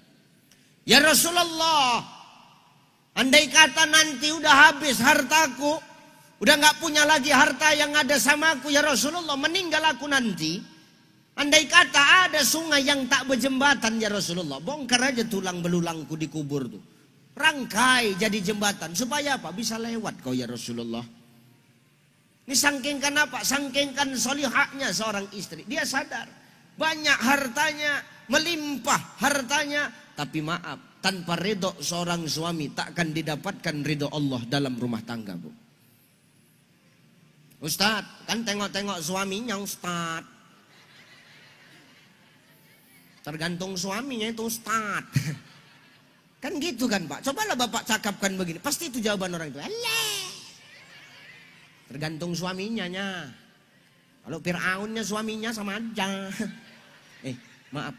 Speaker 1: Ya Rasulullah, andai kata nanti udah habis hartaku, udah nggak punya lagi harta yang ada sama aku ya Rasulullah, meninggal aku nanti. Andai kata ada sungai yang tak berjembatan ya Rasulullah, bongkar aja tulang belulangku di kubur tuh. Rangkai jadi jembatan. Supaya apa? Bisa lewat kau ya Rasulullah. Ini sangkingkan apa? Sangkingkan solihahnya seorang istri. Dia sadar. Banyak hartanya, melimpah hartanya. Tapi maaf, tanpa ridho seorang suami takkan didapatkan ridho Allah dalam rumah tangga Bu. Ustadz, kan tengok-tengok suaminya Ustadz. Tergantung suaminya itu Ustadz. Kan gitu kan Pak. Cobalah Bapak cakapkan begini. Pasti itu jawaban orang itu. Alah. Tergantung suaminya nya. Kalau Fir'aunnya suaminya sama aja. Maaf.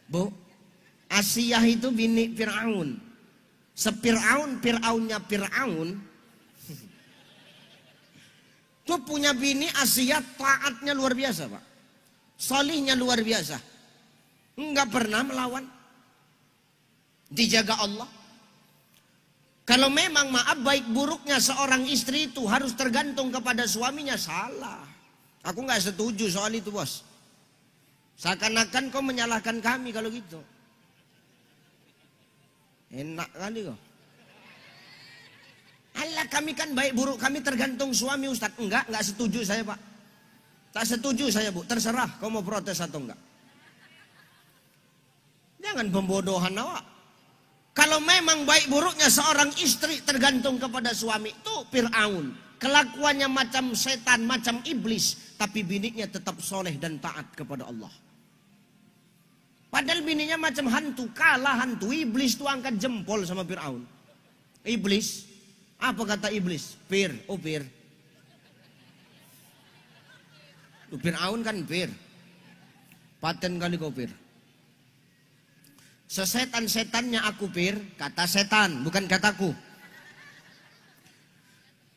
Speaker 1: Bu. Asiyah itu bini Fir'aun. Fir'aunnya Fir'aun. Itu punya bini Asiyah, taatnya luar biasa Pak. Solihnya luar biasa. Enggak pernah melawan. Dijaga Allah. Kalau memang maaf baik buruknya seorang istri itu harus tergantung kepada suaminya, salah. Aku nggak setuju soal itu bos. Seakan-akan kau menyalahkan kami kalau gitu. Enak kali kok. Allah, kami kan baik buruk kami tergantung suami Ustadz. Enggak setuju saya Pak. Tak setuju saya Bu, terserah kau mau protes atau enggak. Jangan pembodohan awak. Kalau memang baik buruknya seorang istri tergantung kepada suami, itu Fir'aun. Kelakuannya macam setan, macam iblis. Tapi bininya tetap soleh dan taat kepada Allah. Padahal bininya macam hantu, kalah hantu. Iblis itu angkat jempol sama Fir'aun. Iblis, apa kata iblis? Fir. Fir'aun kan Fir. Paten kali kau Fir. Sesetan-setannya aku Fir, kata setan, bukan kataku.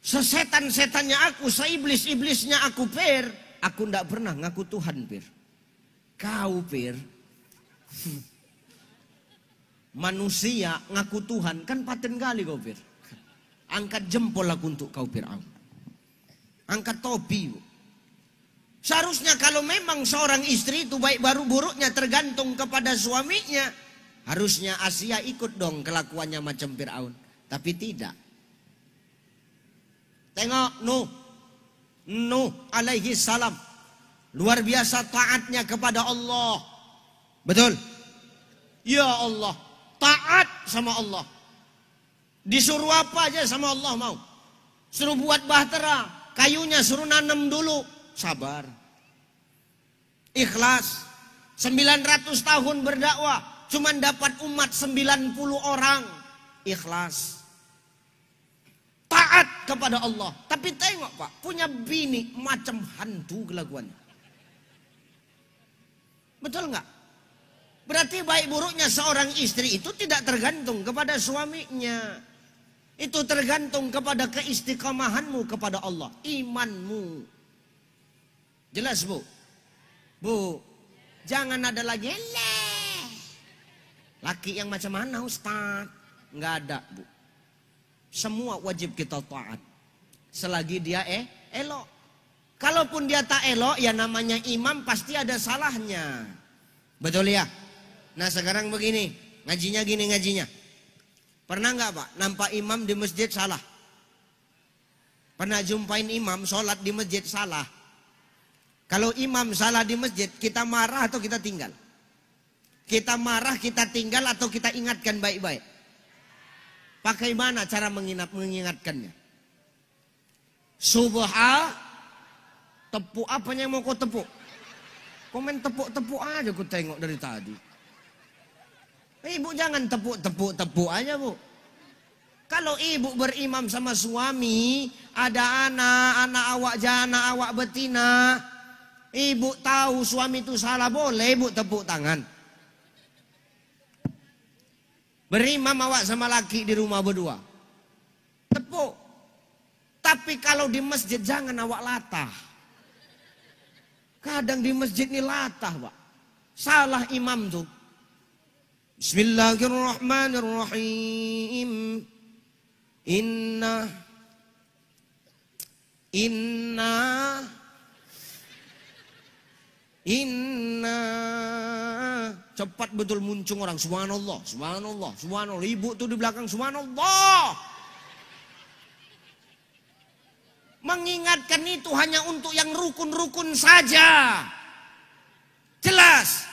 Speaker 1: Sesetan-setannya aku, seiblis-iblisnya aku Fir, aku ndak pernah ngaku Tuhan Fir. Kau Fir, manusia ngaku Tuhan, kan paten kali kau Fir. Angkat jempol aku untuk kau Fir'aun. Angkat topi. Seharusnya kalau memang seorang istri itu baik baru buruknya tergantung kepada suaminya, harusnya Asia ikut dong kelakuannya macam Fir'aun. Tapi tidak. Tengok Nuh alaihi salam. Luar biasa taatnya kepada Allah. Betul? Ya Allah. Taat sama Allah. Disuruh apa aja sama Allah mau. Suruh buat bahtera. Kayunya suruh nanam dulu. Sabar. Ikhlas. 900 tahun berdakwah. Cuman dapat umat 90 orang. Ikhlas. Taat kepada Allah. Tapi tengok Pak. Punya bini macam hantu kelakuannya. Betul nggak? Berarti baik buruknya seorang istri itu tidak tergantung kepada suaminya. Itu tergantung kepada keistiqamahanmu kepada Allah. Imanmu. Jelas Bu? Bu, jangan ada lagi laki yang macam mana Ustaz? Nggak ada Bu. Semua wajib kita taat. Selagi dia elok. Kalaupun dia tak elok, ya namanya imam pasti ada salahnya. Betul ya? Nah sekarang begini, ngajinya. Pernah nggak Pak nampak imam di masjid salah? Pernah jumpain imam sholat di masjid salah? Kalau imam salah di masjid, kita marah atau kita tinggal? Kita marah, kita tinggal atau kita ingatkan baik-baik? Pakai mana cara mengingatkannya? Tepuk apanya yang mau kau tepuk? Komen tepuk aja ku tengok dari tadi. Ibu jangan tepuk aja Bu. Kalau ibu berimam sama suami, ada anak awak jana, awak betina. Ibu tahu suami itu salah, boleh ibu tepuk tangan. Berimam awak sama laki di rumah berdua. Tepuk. Tapi kalau di masjid jangan awak latah. Kadang di masjid ini latah Pak. Salah imam tuh. Bismillahirrahmanirrahim. Inna cepat betul muncung orang. Subhanallah. Ibu tuh di belakang subhanallah. Mengingatkan itu hanya untuk yang rukun-rukun saja. Jelas.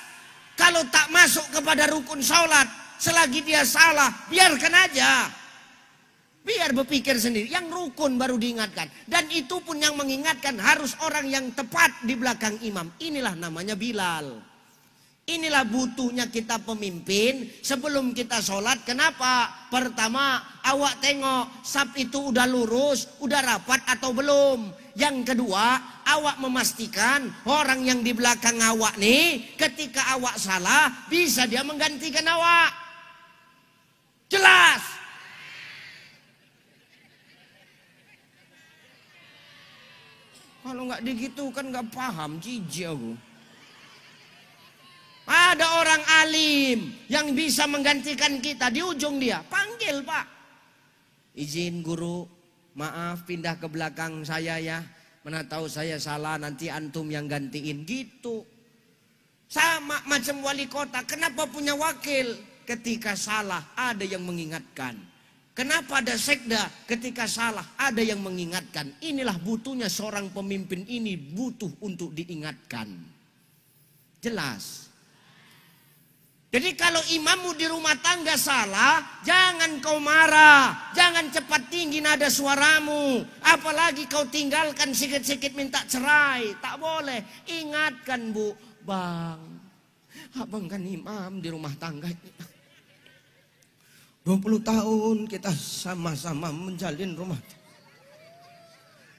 Speaker 1: Kalau tak masuk kepada rukun sholat, selagi dia salah, biarkan aja. Biar berpikir sendiri. Yang rukun baru diingatkan. Dan itu pun yang mengingatkan harus orang yang tepat di belakang imam. Inilah namanya Bilal. Inilah butuhnya kita pemimpin sebelum kita sholat. Kenapa? Pertama, awak tengok saf itu udah lurus, udah rapat atau belum. Yang kedua, awak memastikan orang yang di belakang awak nih, ketika awak salah, bisa dia menggantikan awak. Jelas. Kalau nggak digitu kan nggak paham, jijik aku. Ada orang alim yang bisa menggantikan kita di ujung dia. Panggil Pak. Izin guru, maaf pindah ke belakang saya ya. Mana tahu saya salah, nanti antum yang gantiin gitu. Sama macam wali kota, kenapa punya wakil? ketika salah ada yang mengingatkan. Kenapa ada sekda? Ketika salah ada yang mengingatkan. Inilah butuhnya seorang pemimpin ini, butuh untuk diingatkan. Jelas. Jadi kalau imammu di rumah tangga salah, jangan kau marah. Jangan cepat tinggi nada suaramu. Apalagi kau tinggalkan sikit-sikit minta cerai. Tak boleh. Ingatkan, Bu. Bang, abang kan imam di rumah tangga. 20 tahun kita sama-sama menjalin rumah.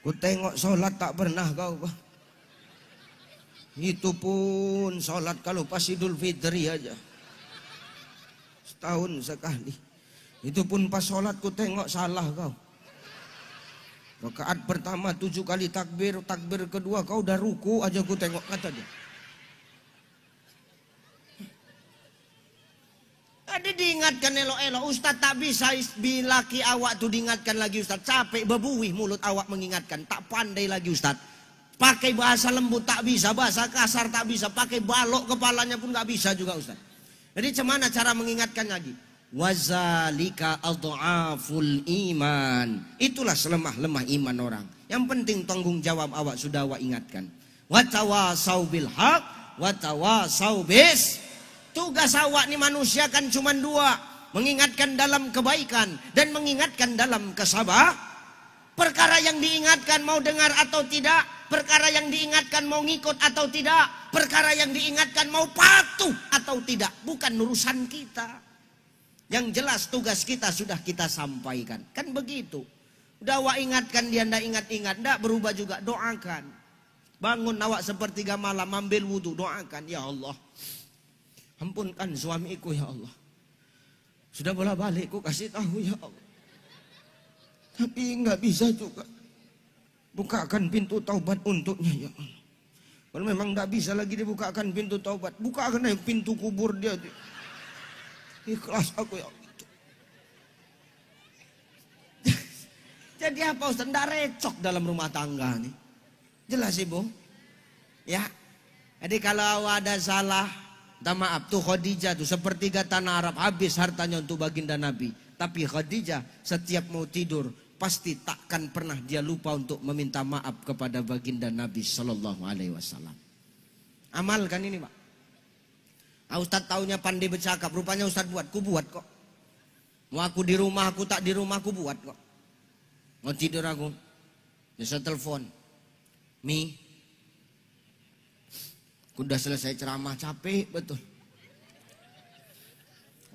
Speaker 1: Ku tengok sholat tak pernah kau. Itu pun sholat kalau pas Idul Fitri aja. Setahun sekali. Itu pun pas sholat ku tengok salah kau. Rakaat pertama 7 kali takbir, takbir kedua kau udah ruku aja ku tengok, kata dia. Ada diingatkan elok-elok. Ustaz tak bisa bilaki awak tuh diingatkan lagi Ustaz. Capek bebuih mulut awak mengingatkan. Tak pandai lagi Ustaz. Pakai bahasa lembut tak bisa, bahasa kasar tak bisa. Pakai balok kepalanya pun gak bisa juga Ustaz. Jadi cemana cara mengingatkan lagi? Wazalika adhaful iman. Itulah selemah-lemah iman orang. Yang penting tanggung jawab awak sudah awak ingatkan. Watawasau bil haq, watawasau bis. Tugas awak ni manusia kan cuma 2. Mengingatkan dalam kebaikan dan mengingatkan dalam kesabaran. Perkara yang diingatkan mau dengar atau tidak. Perkara yang diingatkan mau ngikut atau tidak. Perkara yang diingatkan mau patuh atau tidak. Bukan urusan kita. Yang jelas tugas kita sudah kita sampaikan. Kan begitu. Udah awak ingatkan dia ndak ingat-ingat. Ndak berubah juga, doakan. Bangun awak sepertiga malam ambil wudhu, doakan. Ya Allah, ampunkan suamiku ya Allah. Sudah bolak-balik ku kasih tahu ya Allah. Tapi nggak bisa juga. Bukakan pintu taubat untuknya ya Allah. Kalau memang nggak bisa lagi dibukakan pintu taubat, bukakan aja pintu kubur dia. Ikhlas aku ya Allah. Jadi apa Ustaz? Nggak recok dalam rumah tangga nih. Jelas Ibu? Ya. Jadi kalau ada salah, minta maaf. Tuh Khadijah tuh sepertiga tanah Arab habis hartanya untuk baginda Nabi. Tapi Khadijah setiap mau tidur pasti takkan pernah dia lupa untuk meminta maaf kepada baginda Nabi Sallallahu Alaihi Wasallam. Amalkan ini Pak. Ustaz taunya pandai bercakap, rupanya Ustaz buat, ku buat kok. Mau aku di rumah, aku tak di rumah, aku buat kok. Mau tidur aku, bisa telepon, Mi, aku udah selesai ceramah, capek betul.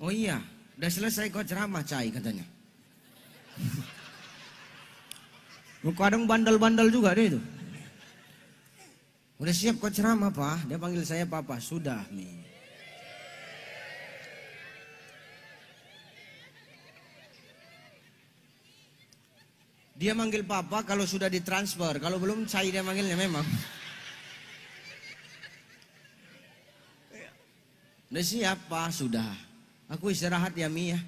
Speaker 1: Oh iya, udah selesai kok ceramah, Cai katanya. Kadang bandel-bandel juga deh itu. Udah siap kok ceramah Pak? Dia panggil saya Papa. Sudah nih. Dia manggil Papa kalau sudah ditransfer. Kalau belum Cai dia manggilnya memang. Udah siap Pak? Sudah. Aku istirahat ya Mi ya.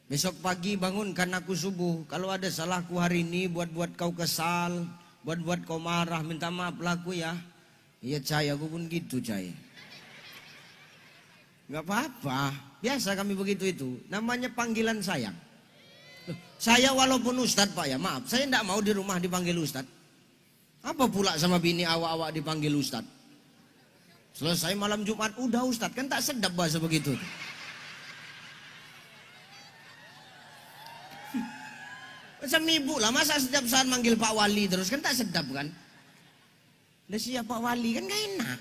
Speaker 1: Besok pagi bangunkan aku subuh. Kalau ada salahku hari ini buat kau kesal, buat kau marah, minta maaf laku ya. Iya Cai, aku pun gitu Cai. Gak apa-apa, biasa kami begitu itu. Namanya panggilan sayang. Saya walaupun Ustadz Pak ya, maaf, saya tidak mau di rumah dipanggil Ustadz. Apa pula sama bini awak-awak dipanggil Ustadz? Selesai malam Jumat, udah Ustadz, kan tak sedap bahasa begitu. Macam ibu lah, masa setiap saat manggil Pak Wali terus, kan tak sedap kan? Udah siap Pak Wali, kan gak enak.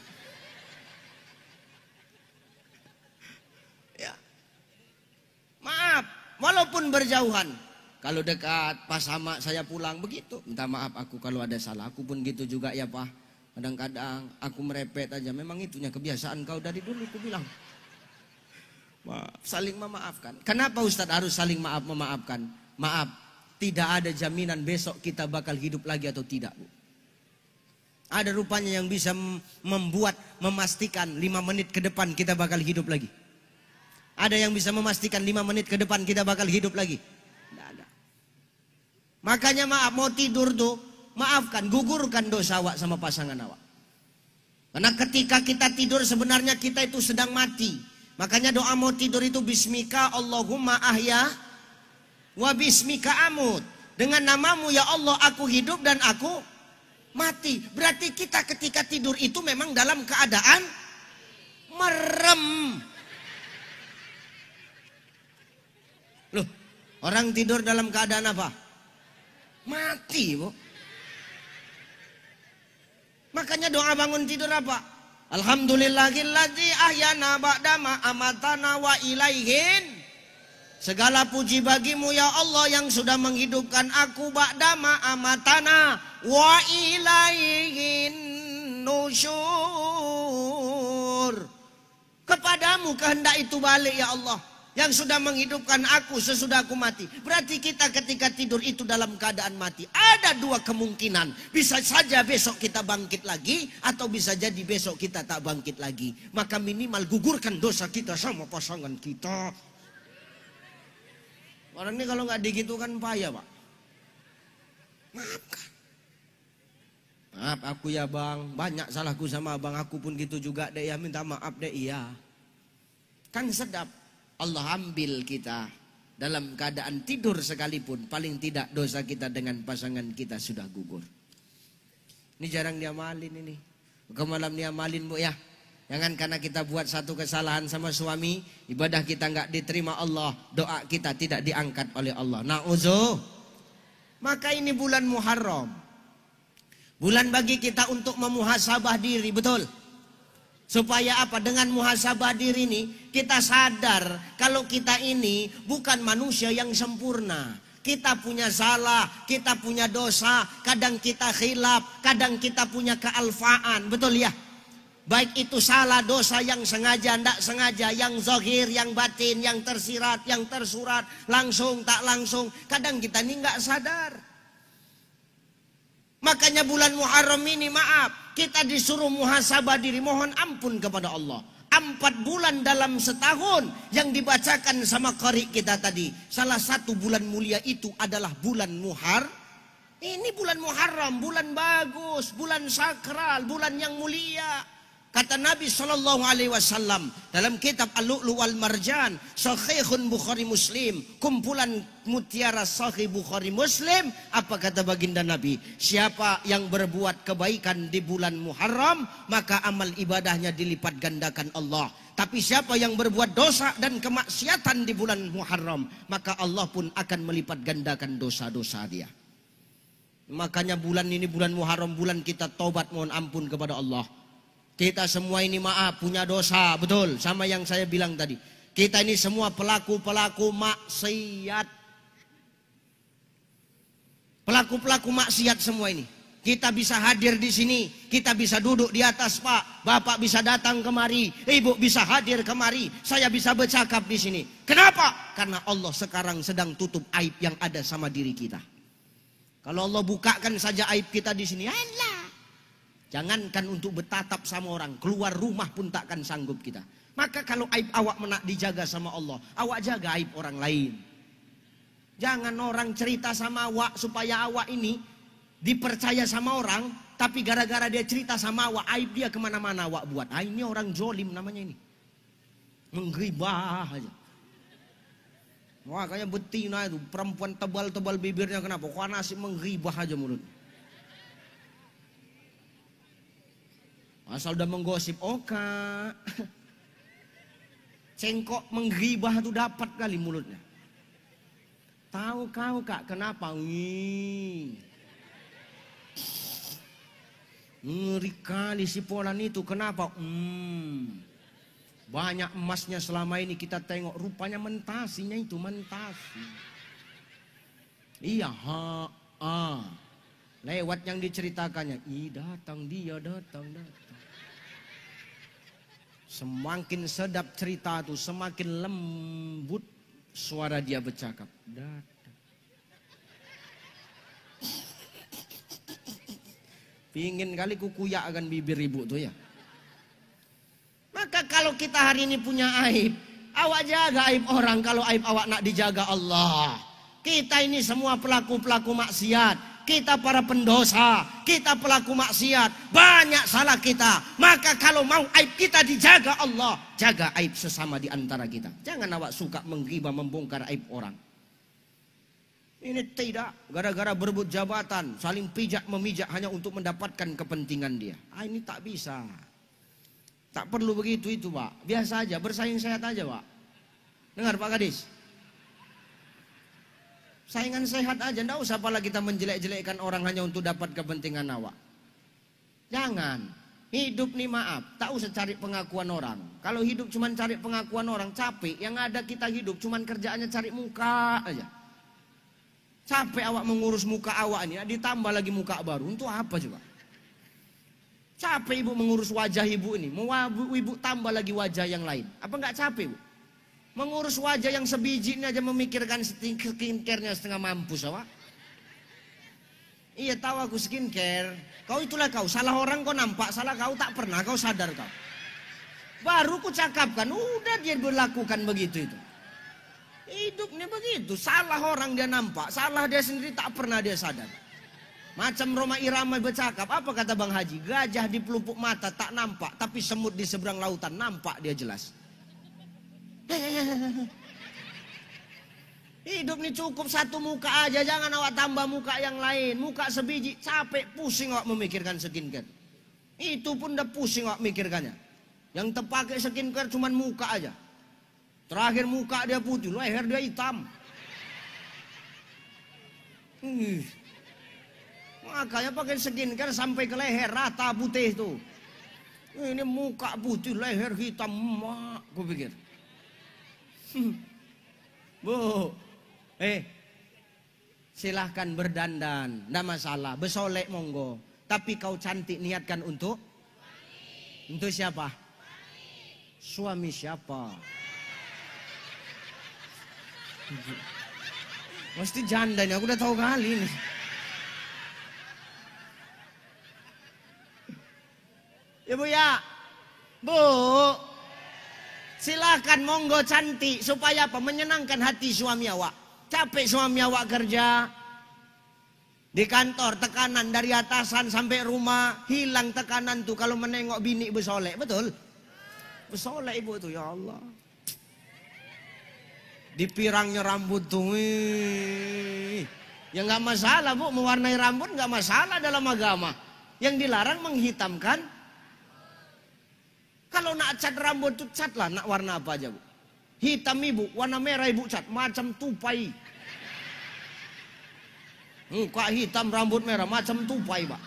Speaker 1: Ya. Maaf, walaupun berjauhan. Kalau dekat, pas sama saya pulang begitu. Minta maaf aku kalau ada salah, aku pun gitu juga ya Pak. Kadang-kadang aku merepet aja, memang itunya kebiasaan kau dari dulu, aku bilang. Maaf, saling memaafkan. Kenapa Ustadz harus saling memaafkan? Maaf. Tidak ada jaminan besok kita bakal hidup lagi atau tidak Bu. Ada rupanya yang bisa memastikan 5 menit ke depan kita bakal hidup lagi. Ada yang bisa memastikan 5 menit ke depan kita bakal hidup lagi. Tidak ada. Makanya maaf, mau tidur tuh maafkan, gugurkan dosa awak sama pasangan awak. Karena ketika kita tidur sebenarnya kita itu sedang mati. Makanya doa mau tidur itu bismika Allahumma ahya wa bismika amut. Dengan namamu ya Allah aku hidup dan aku mati. Berarti kita ketika tidur itu memang dalam keadaan merem. Loh, orang tidur dalam keadaan apa? Mati, Bu. Makanya doa bangun tidur apa? Alhamdulillahilladzi ahyana ba'dama amatana wa ilaihin. Segala puji bagimu ya Allah yang sudah menghidupkan aku ba'dama amatana wa ilaihin nusyur. Kepadamu kehendak itu balik ya Allah, yang sudah menghidupkan aku sesudah aku mati. Berarti kita ketika tidur itu dalam keadaan mati. Ada dua kemungkinan. Bisa saja besok kita bangkit lagi, atau bisa jadi besok kita tak bangkit lagi. Maka minimal gugurkan dosa kita sama pasangan kita. Orang ini kalau nggak digitukan payah, Pak. Maafkan. Maaf aku ya bang, banyak salahku sama abang, aku pun gitu juga deh ya, minta maaf deh iya. Kan sedap. Allah ambil kita dalam keadaan tidur sekalipun, paling tidak dosa kita dengan pasangan kita sudah gugur. Ini jarang diamalin ini. Ke malam diamalin Bu ya. Jangan karena kita buat satu kesalahan sama suami, ibadah kita nggak diterima Allah, doa kita tidak diangkat oleh Allah. Na'udzu. Maka ini bulan Muharram. Bulan bagi kita untuk memuhasabah diri, betul? Supaya apa? Dengan muhasabah diri ini kita sadar kalau kita ini bukan manusia yang sempurna. Kita punya salah, kita punya dosa, kadang kita khilaf, kadang kita punya kealfaan, betul ya? Baik itu salah, dosa yang sengaja, tidak sengaja, yang zahir, yang batin, yang tersirat, yang tersurat, langsung, tak langsung. Kadang kita ini nggak sadar. Makanya bulan Muharram ini maaf, kita disuruh muhasabah diri, mohon ampun kepada Allah. 4 bulan dalam setahun yang dibacakan sama qari kita tadi. Salah satu bulan mulia itu adalah bulan Muharram. Ini bulan Muharram, bulan bagus, bulan sakral, bulan yang mulia. Kata Nabi SAW dalam kitab Al-Lu'lu' wal Marjan, Sahihun Bukhari Muslim, kumpulan mutiara Sahih Bukhari Muslim. Apa kata baginda Nabi? Siapa yang berbuat kebaikan di bulan Muharram, maka amal ibadahnya dilipat gandakan Allah. Tapi siapa yang berbuat dosa dan kemaksiatan di bulan Muharram, maka Allah pun akan melipat gandakan dosa-dosa dia. Makanya bulan ini bulan Muharram, bulan kita taubat mohon ampun kepada Allah. Kita semua ini maaf punya dosa, betul, sama yang saya bilang tadi. Kita ini semua pelaku-pelaku maksiat. Pelaku-pelaku maksiat semua ini. Kita bisa hadir di sini, kita bisa duduk di atas Pak, Bapak bisa datang kemari, Ibu bisa hadir kemari, saya bisa bercakap di sini. Kenapa? Karena Allah sekarang sedang tutup aib yang ada sama diri kita. Kalau Allah bukakan saja aib kita di sini, Allah. Jangankan untuk bertatap sama orang, keluar rumah pun takkan sanggup kita. Maka kalau aib awak menak dijaga sama Allah, awak jaga aib orang lain. Jangan orang cerita sama awak supaya awak ini dipercaya sama orang, tapi gara-gara dia cerita sama awak, aib dia kemana-mana awak buat. Ah, ini orang jolim namanya ini. Menggibah aja. Wah kayak betina itu, perempuan tebal-tebal bibirnya kenapa? Kok nasi menggibah aja mulut. Asal udah menggosip, oh kak, cengkok menggibah itu dapat kali mulutnya. Tahu kau kak kenapa? Ngeri kali si Polan itu, kenapa? Banyak emasnya selama ini kita tengok, rupanya mentasinya itu mentasi. Iya, lewat yang diceritakannya, datang dia datang. Semakin sedap cerita itu, semakin lembut suara dia bercakap. Datang. Pingin kali kukuyakan bibir ibu tuh ya. Maka kalau kita hari ini punya aib, awak jaga aib orang kalau aib awak nak dijaga Allah. Kita ini semua pelaku-pelaku maksiat. kita para pendosa, kita pelaku maksiat, banyak salah kita. Maka kalau mau aib kita dijaga Allah, jaga aib sesama di antara kita. Jangan awak suka menggibah, membongkar aib orang. Ini tidak, gara-gara berebut jabatan, saling pijak memijak hanya untuk mendapatkan kepentingan dia. Ini tak bisa. Tak perlu begitu itu, Pak. Biasa aja, bersaing sehat aja, Pak. Dengar Pak Kadis. Saingan sehat aja, enggak usah pala kita menjelek-jelekkan orang hanya untuk dapat kepentingan awak. Jangan. Hidup nih maaf, tak usah cari pengakuan orang. Kalau hidup cuma cari pengakuan orang, capek. Yang ada kita hidup cuma kerjaannya cari muka aja. Capek awak mengurus muka awak ini, ditambah lagi muka baru. Untuk apa coba? Capek ibu mengurus wajah ibu ini. Mau ibu tambah lagi wajah yang lain. Apa enggak capek, Bu? Mengurus wajah yang sebiji ini aja memikirkan skincare-nya setengah mampus awak. Iya tahu aku skincare. Kau itulah kau, salah orang kau nampak, salah kau tak pernah kau sadar kau. Baru ku cakapkan, udah dia berlakukan begitu itu. Hidupnya begitu, salah orang dia nampak, salah dia sendiri tak pernah dia sadar. Macam Roma Irama bercakap, apa kata Bang Haji? Gajah di pelupuk mata tak nampak, tapi semut di seberang lautan nampak dia jelas. Hidup ini cukup satu muka aja, jangan awak tambah muka yang lain. Muka sebiji, capek, pusing awak memikirkan skincare. Itu pun udah pusing awak mikirkannya. Yang terpakai skincare cuma muka aja. Terakhir muka dia putih, leher dia hitam. Makanya pakai skincare sampai ke leher rata putih tuh. Ini muka putih, leher hitam, mak, aku pikir. Bu, silahkan berdandan, nggak masalah, bersolek monggo. Tapi kau cantik niatkan untuk siapa? Suami siapa? Mesti janda nih, aku udah tahu kali nih. Ibu ya, Bu. Silakan monggo cantik supaya apa? Menyenangkan hati suami awak. Capek suami awak kerja di kantor, tekanan dari atasan sampai rumah, hilang tekanan tuh kalau menengok bini bersolek, betul? Bersolek ibu tuh, ya Allah. Dipirangnya rambut tuh, ya nggak masalah Bu, mewarnai rambut nggak masalah dalam agama. Yang dilarang menghitamkan. Kalau nak cat rambut tuh cat lah, nak warna apa aja Bu. Hitam ibu, warna merah ibu cat, macam tupai. Muka hitam, rambut merah, macam tupai Pak.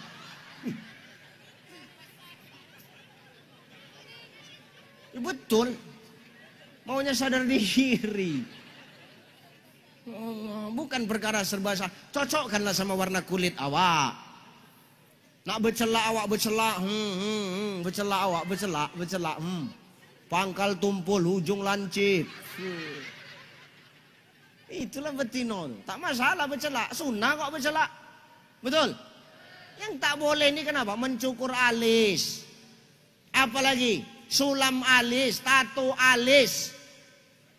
Speaker 1: Ya, betul. Maunya sadar diri. Bukan perkara serba salah. Cocokkanlah sama warna kulit awak. Nak bercelak awak bercelak, bercelak awak bercelak, pangkal tumpul, ujung lancip. Itulah betino, tak masalah bercelak, sunnah kok bercelak, betul? Yang tak boleh ini kenapa? Mencukur alis, apalagi sulam alis, tato alis.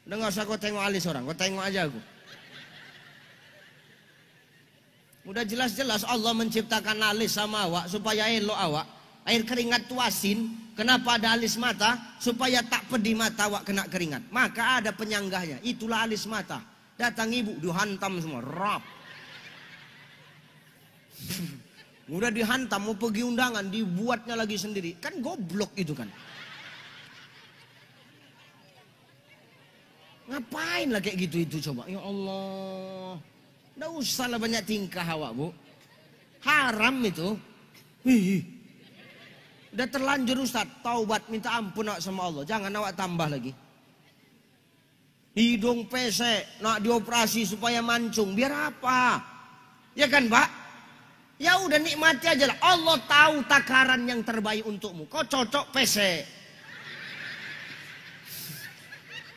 Speaker 1: Udah nggak usah kau tengok alis orang, kau tengok aja aku. Udah jelas-jelas Allah menciptakan alis sama awak supaya elok awak. Air keringat itu asin. Kenapa ada alis mata? Supaya tak pedih mata awak kena keringat. Maka ada penyanggahnya. Itulah alis mata. Datang ibu dihantam semua. Rap. Udah dihantam mau pergi undangan dibuatnya lagi sendiri. Kan goblok itu kan. Ngapain lah kayak gitu itu coba. Ya Allah. Nggak usah lah banyak tingkah awak Bu. Haram itu. Udah terlanjur Ustaz. Taubat minta ampun awak sama Allah. Jangan awak tambah lagi. Hidung pesek. Nak dioperasi supaya mancung. Biar apa? Ya kan Pak? Ya udah nikmati aja lah. Allah tahu takaran yang terbaik untukmu. Kau cocok pesek.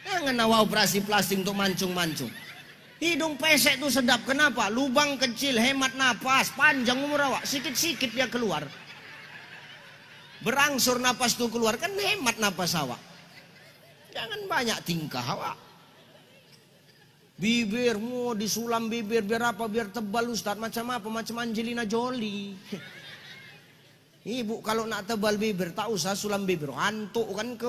Speaker 1: Jangan awak operasi plastik untuk mancung-mancung. Hidung pesek itu sedap. Kenapa? Lubang kecil, hemat napas, panjang umur awak. Sikit-sikit dia keluar. Berangsur napas itu keluar. Kan hemat napas awak. Jangan banyak tingkah awak. Bibir, mau disulam bibir biar apa? Biar tebal Ustaz. Macam apa? Macam Angelina Jolie. Ibu kalau nak tebal bibir tak usah sulam bibir. Antuk kan ke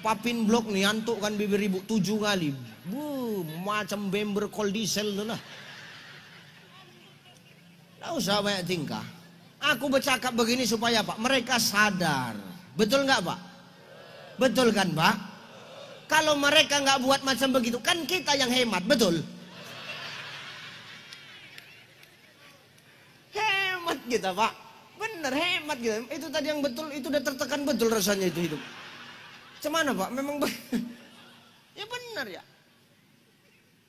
Speaker 1: papin blok nih, antuk kan bibir ibu 7 kali. Macam bember kol diesel tu lah. Tak usah banyak tingkah. Aku bercakap begini supaya Pak, mereka sadar. Betul nggak Pak? Betul kan Pak? Kalau mereka nggak buat macam begitu, kan kita yang hemat, betul? Hemat kita Pak, bener hemat kita. Itu tadi yang betul, itu udah tertekan betul rasanya itu hidup. Cemana Pak? Memang ya bener ya.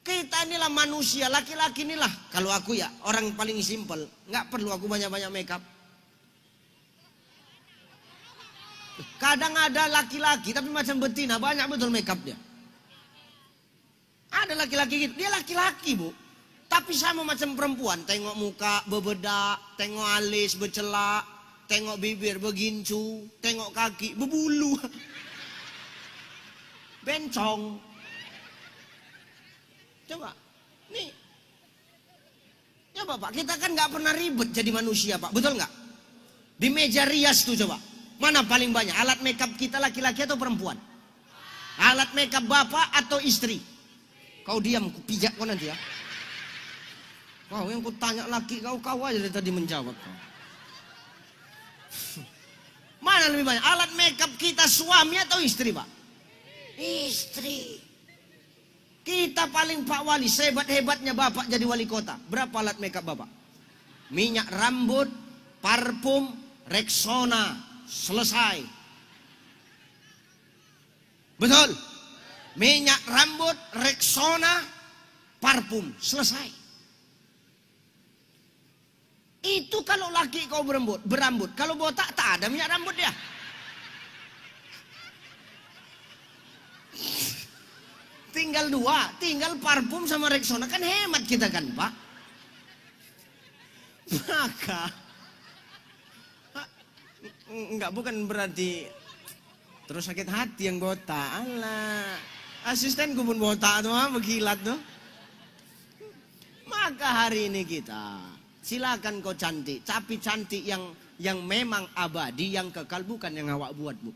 Speaker 1: Kita inilah manusia, laki-laki inilah. Kalau aku ya orang paling simpel, nggak perlu aku banyak-banyak makeup. Kadang ada laki-laki tapi macam betina, banyak betul makeupnya. Ada laki-laki gitu, dia laki-laki Bu, tapi sama macam perempuan. Tengok muka bebedak, tengok alis bercelak, tengok bibir begincu, tengok kaki berbulu, bencong. Coba, nih, coba Pak, kita kan nggak pernah ribet jadi manusia Pak, betul nggak? Di meja rias tuh coba. Mana paling banyak alat makeup kita, laki-laki atau perempuan? Alat makeup bapak atau istri? Kau diam, ku pijak kau nanti ya. Kau yang ku tanya laki kau aja dari tadi menjawab kau. Mana lebih banyak alat makeup kita, suami atau istri Pak? Istri. Kita paling Pak Wali, sehebat-hebatnya bapak jadi wali kota. Berapa alat makeup bapak? Minyak rambut, parfum, Rexona. Selesai. Betul. Minyak rambut, Rexona, parfum, selesai. Itu kalau laki kau berambut. Kalau botak tak ada minyak rambut dia. Tinggal 2, tinggal parfum sama Rexona, kan hemat kita kan Pak. Maka enggak, bukan berarti terus sakit hati yang botak. Alah, asistenku pun botak tuh, berkilat tuh. Maka hari ini kita silakan kau cantik, tapi cantik yang memang abadi, yang kekal, bukan yang awak buat Bu.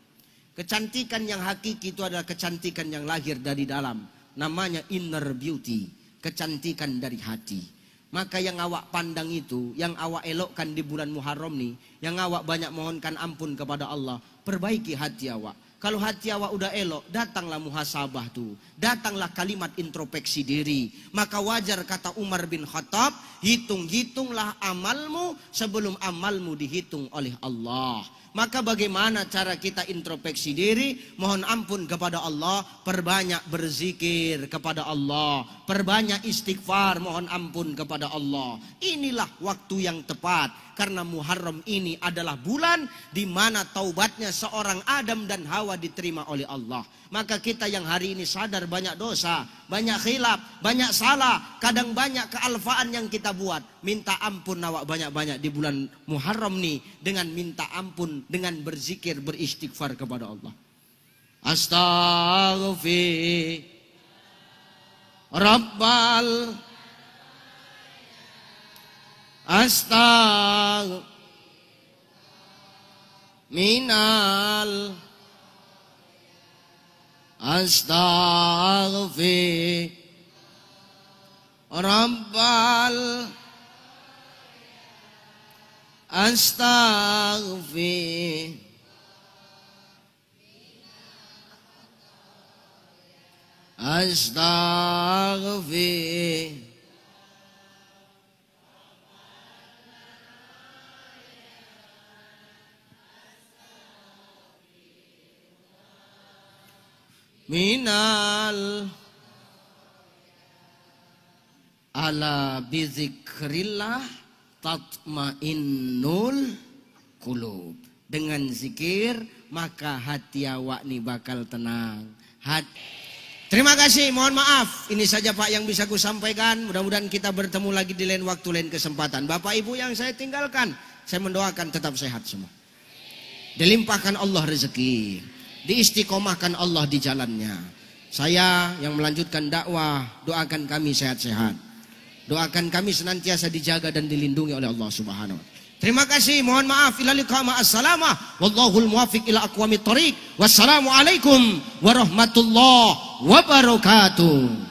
Speaker 1: Kecantikan yang hakiki itu adalah kecantikan yang lahir dari dalam. Namanya inner beauty, kecantikan dari hati. Maka yang awak pandang itu, yang awak elokkan di bulan Muharram nih, yang awak banyak mohonkan ampun kepada Allah, perbaiki hati awak. Kalau hati awak udah elok, datanglah muhasabah tuh. Datanglah kalimat introspeksi diri. Maka wajar kata Umar bin Khattab, hitung-hitunglah amalmu sebelum amalmu dihitung oleh Allah. Maka bagaimana cara kita introspeksi diri? Mohon ampun kepada Allah, perbanyak berzikir kepada Allah, perbanyak istighfar, mohon ampun kepada Allah. Inilah waktu yang tepat, karena Muharram ini adalah bulan di mana taubatnya seorang Adam dan Hawa diterima oleh Allah. Maka kita yang hari ini sadar banyak dosa, banyak khilaf, banyak salah, kadang banyak kealfaan yang kita buat. Minta ampun awak banyak-banyak di bulan Muharram nih, dengan minta ampun, dengan berzikir, beristighfar kepada Allah. Astaghfir Rabbal minal astaghfir Rabbal astaghfir astaghfir minal ala bizikrillah tatmainnul qulub. Dengan zikir maka hati awak nih bakal tenang. Terima kasih, mohon maaf. Ini saja Pak yang bisa ku sampaikan. Mudah-mudahan kita bertemu lagi di lain waktu, lain kesempatan. Bapak Ibu yang saya tinggalkan, saya mendoakan tetap sehat semua. Dilimpahkan Allah rezeki, diistiqomahkan Allah di jalannya. Saya yang melanjutkan dakwah, doakan kami sehat-sehat. Doakan kami senantiasa dijaga dan dilindungi oleh Allah Subhanahu wa taala. Terima kasih, mohon maaf. Ila liqa ma assalamah. Wallahul muwaffiq ila aqwamit thoriq. Wassalamualaikum warahmatullahi wabarakatuh.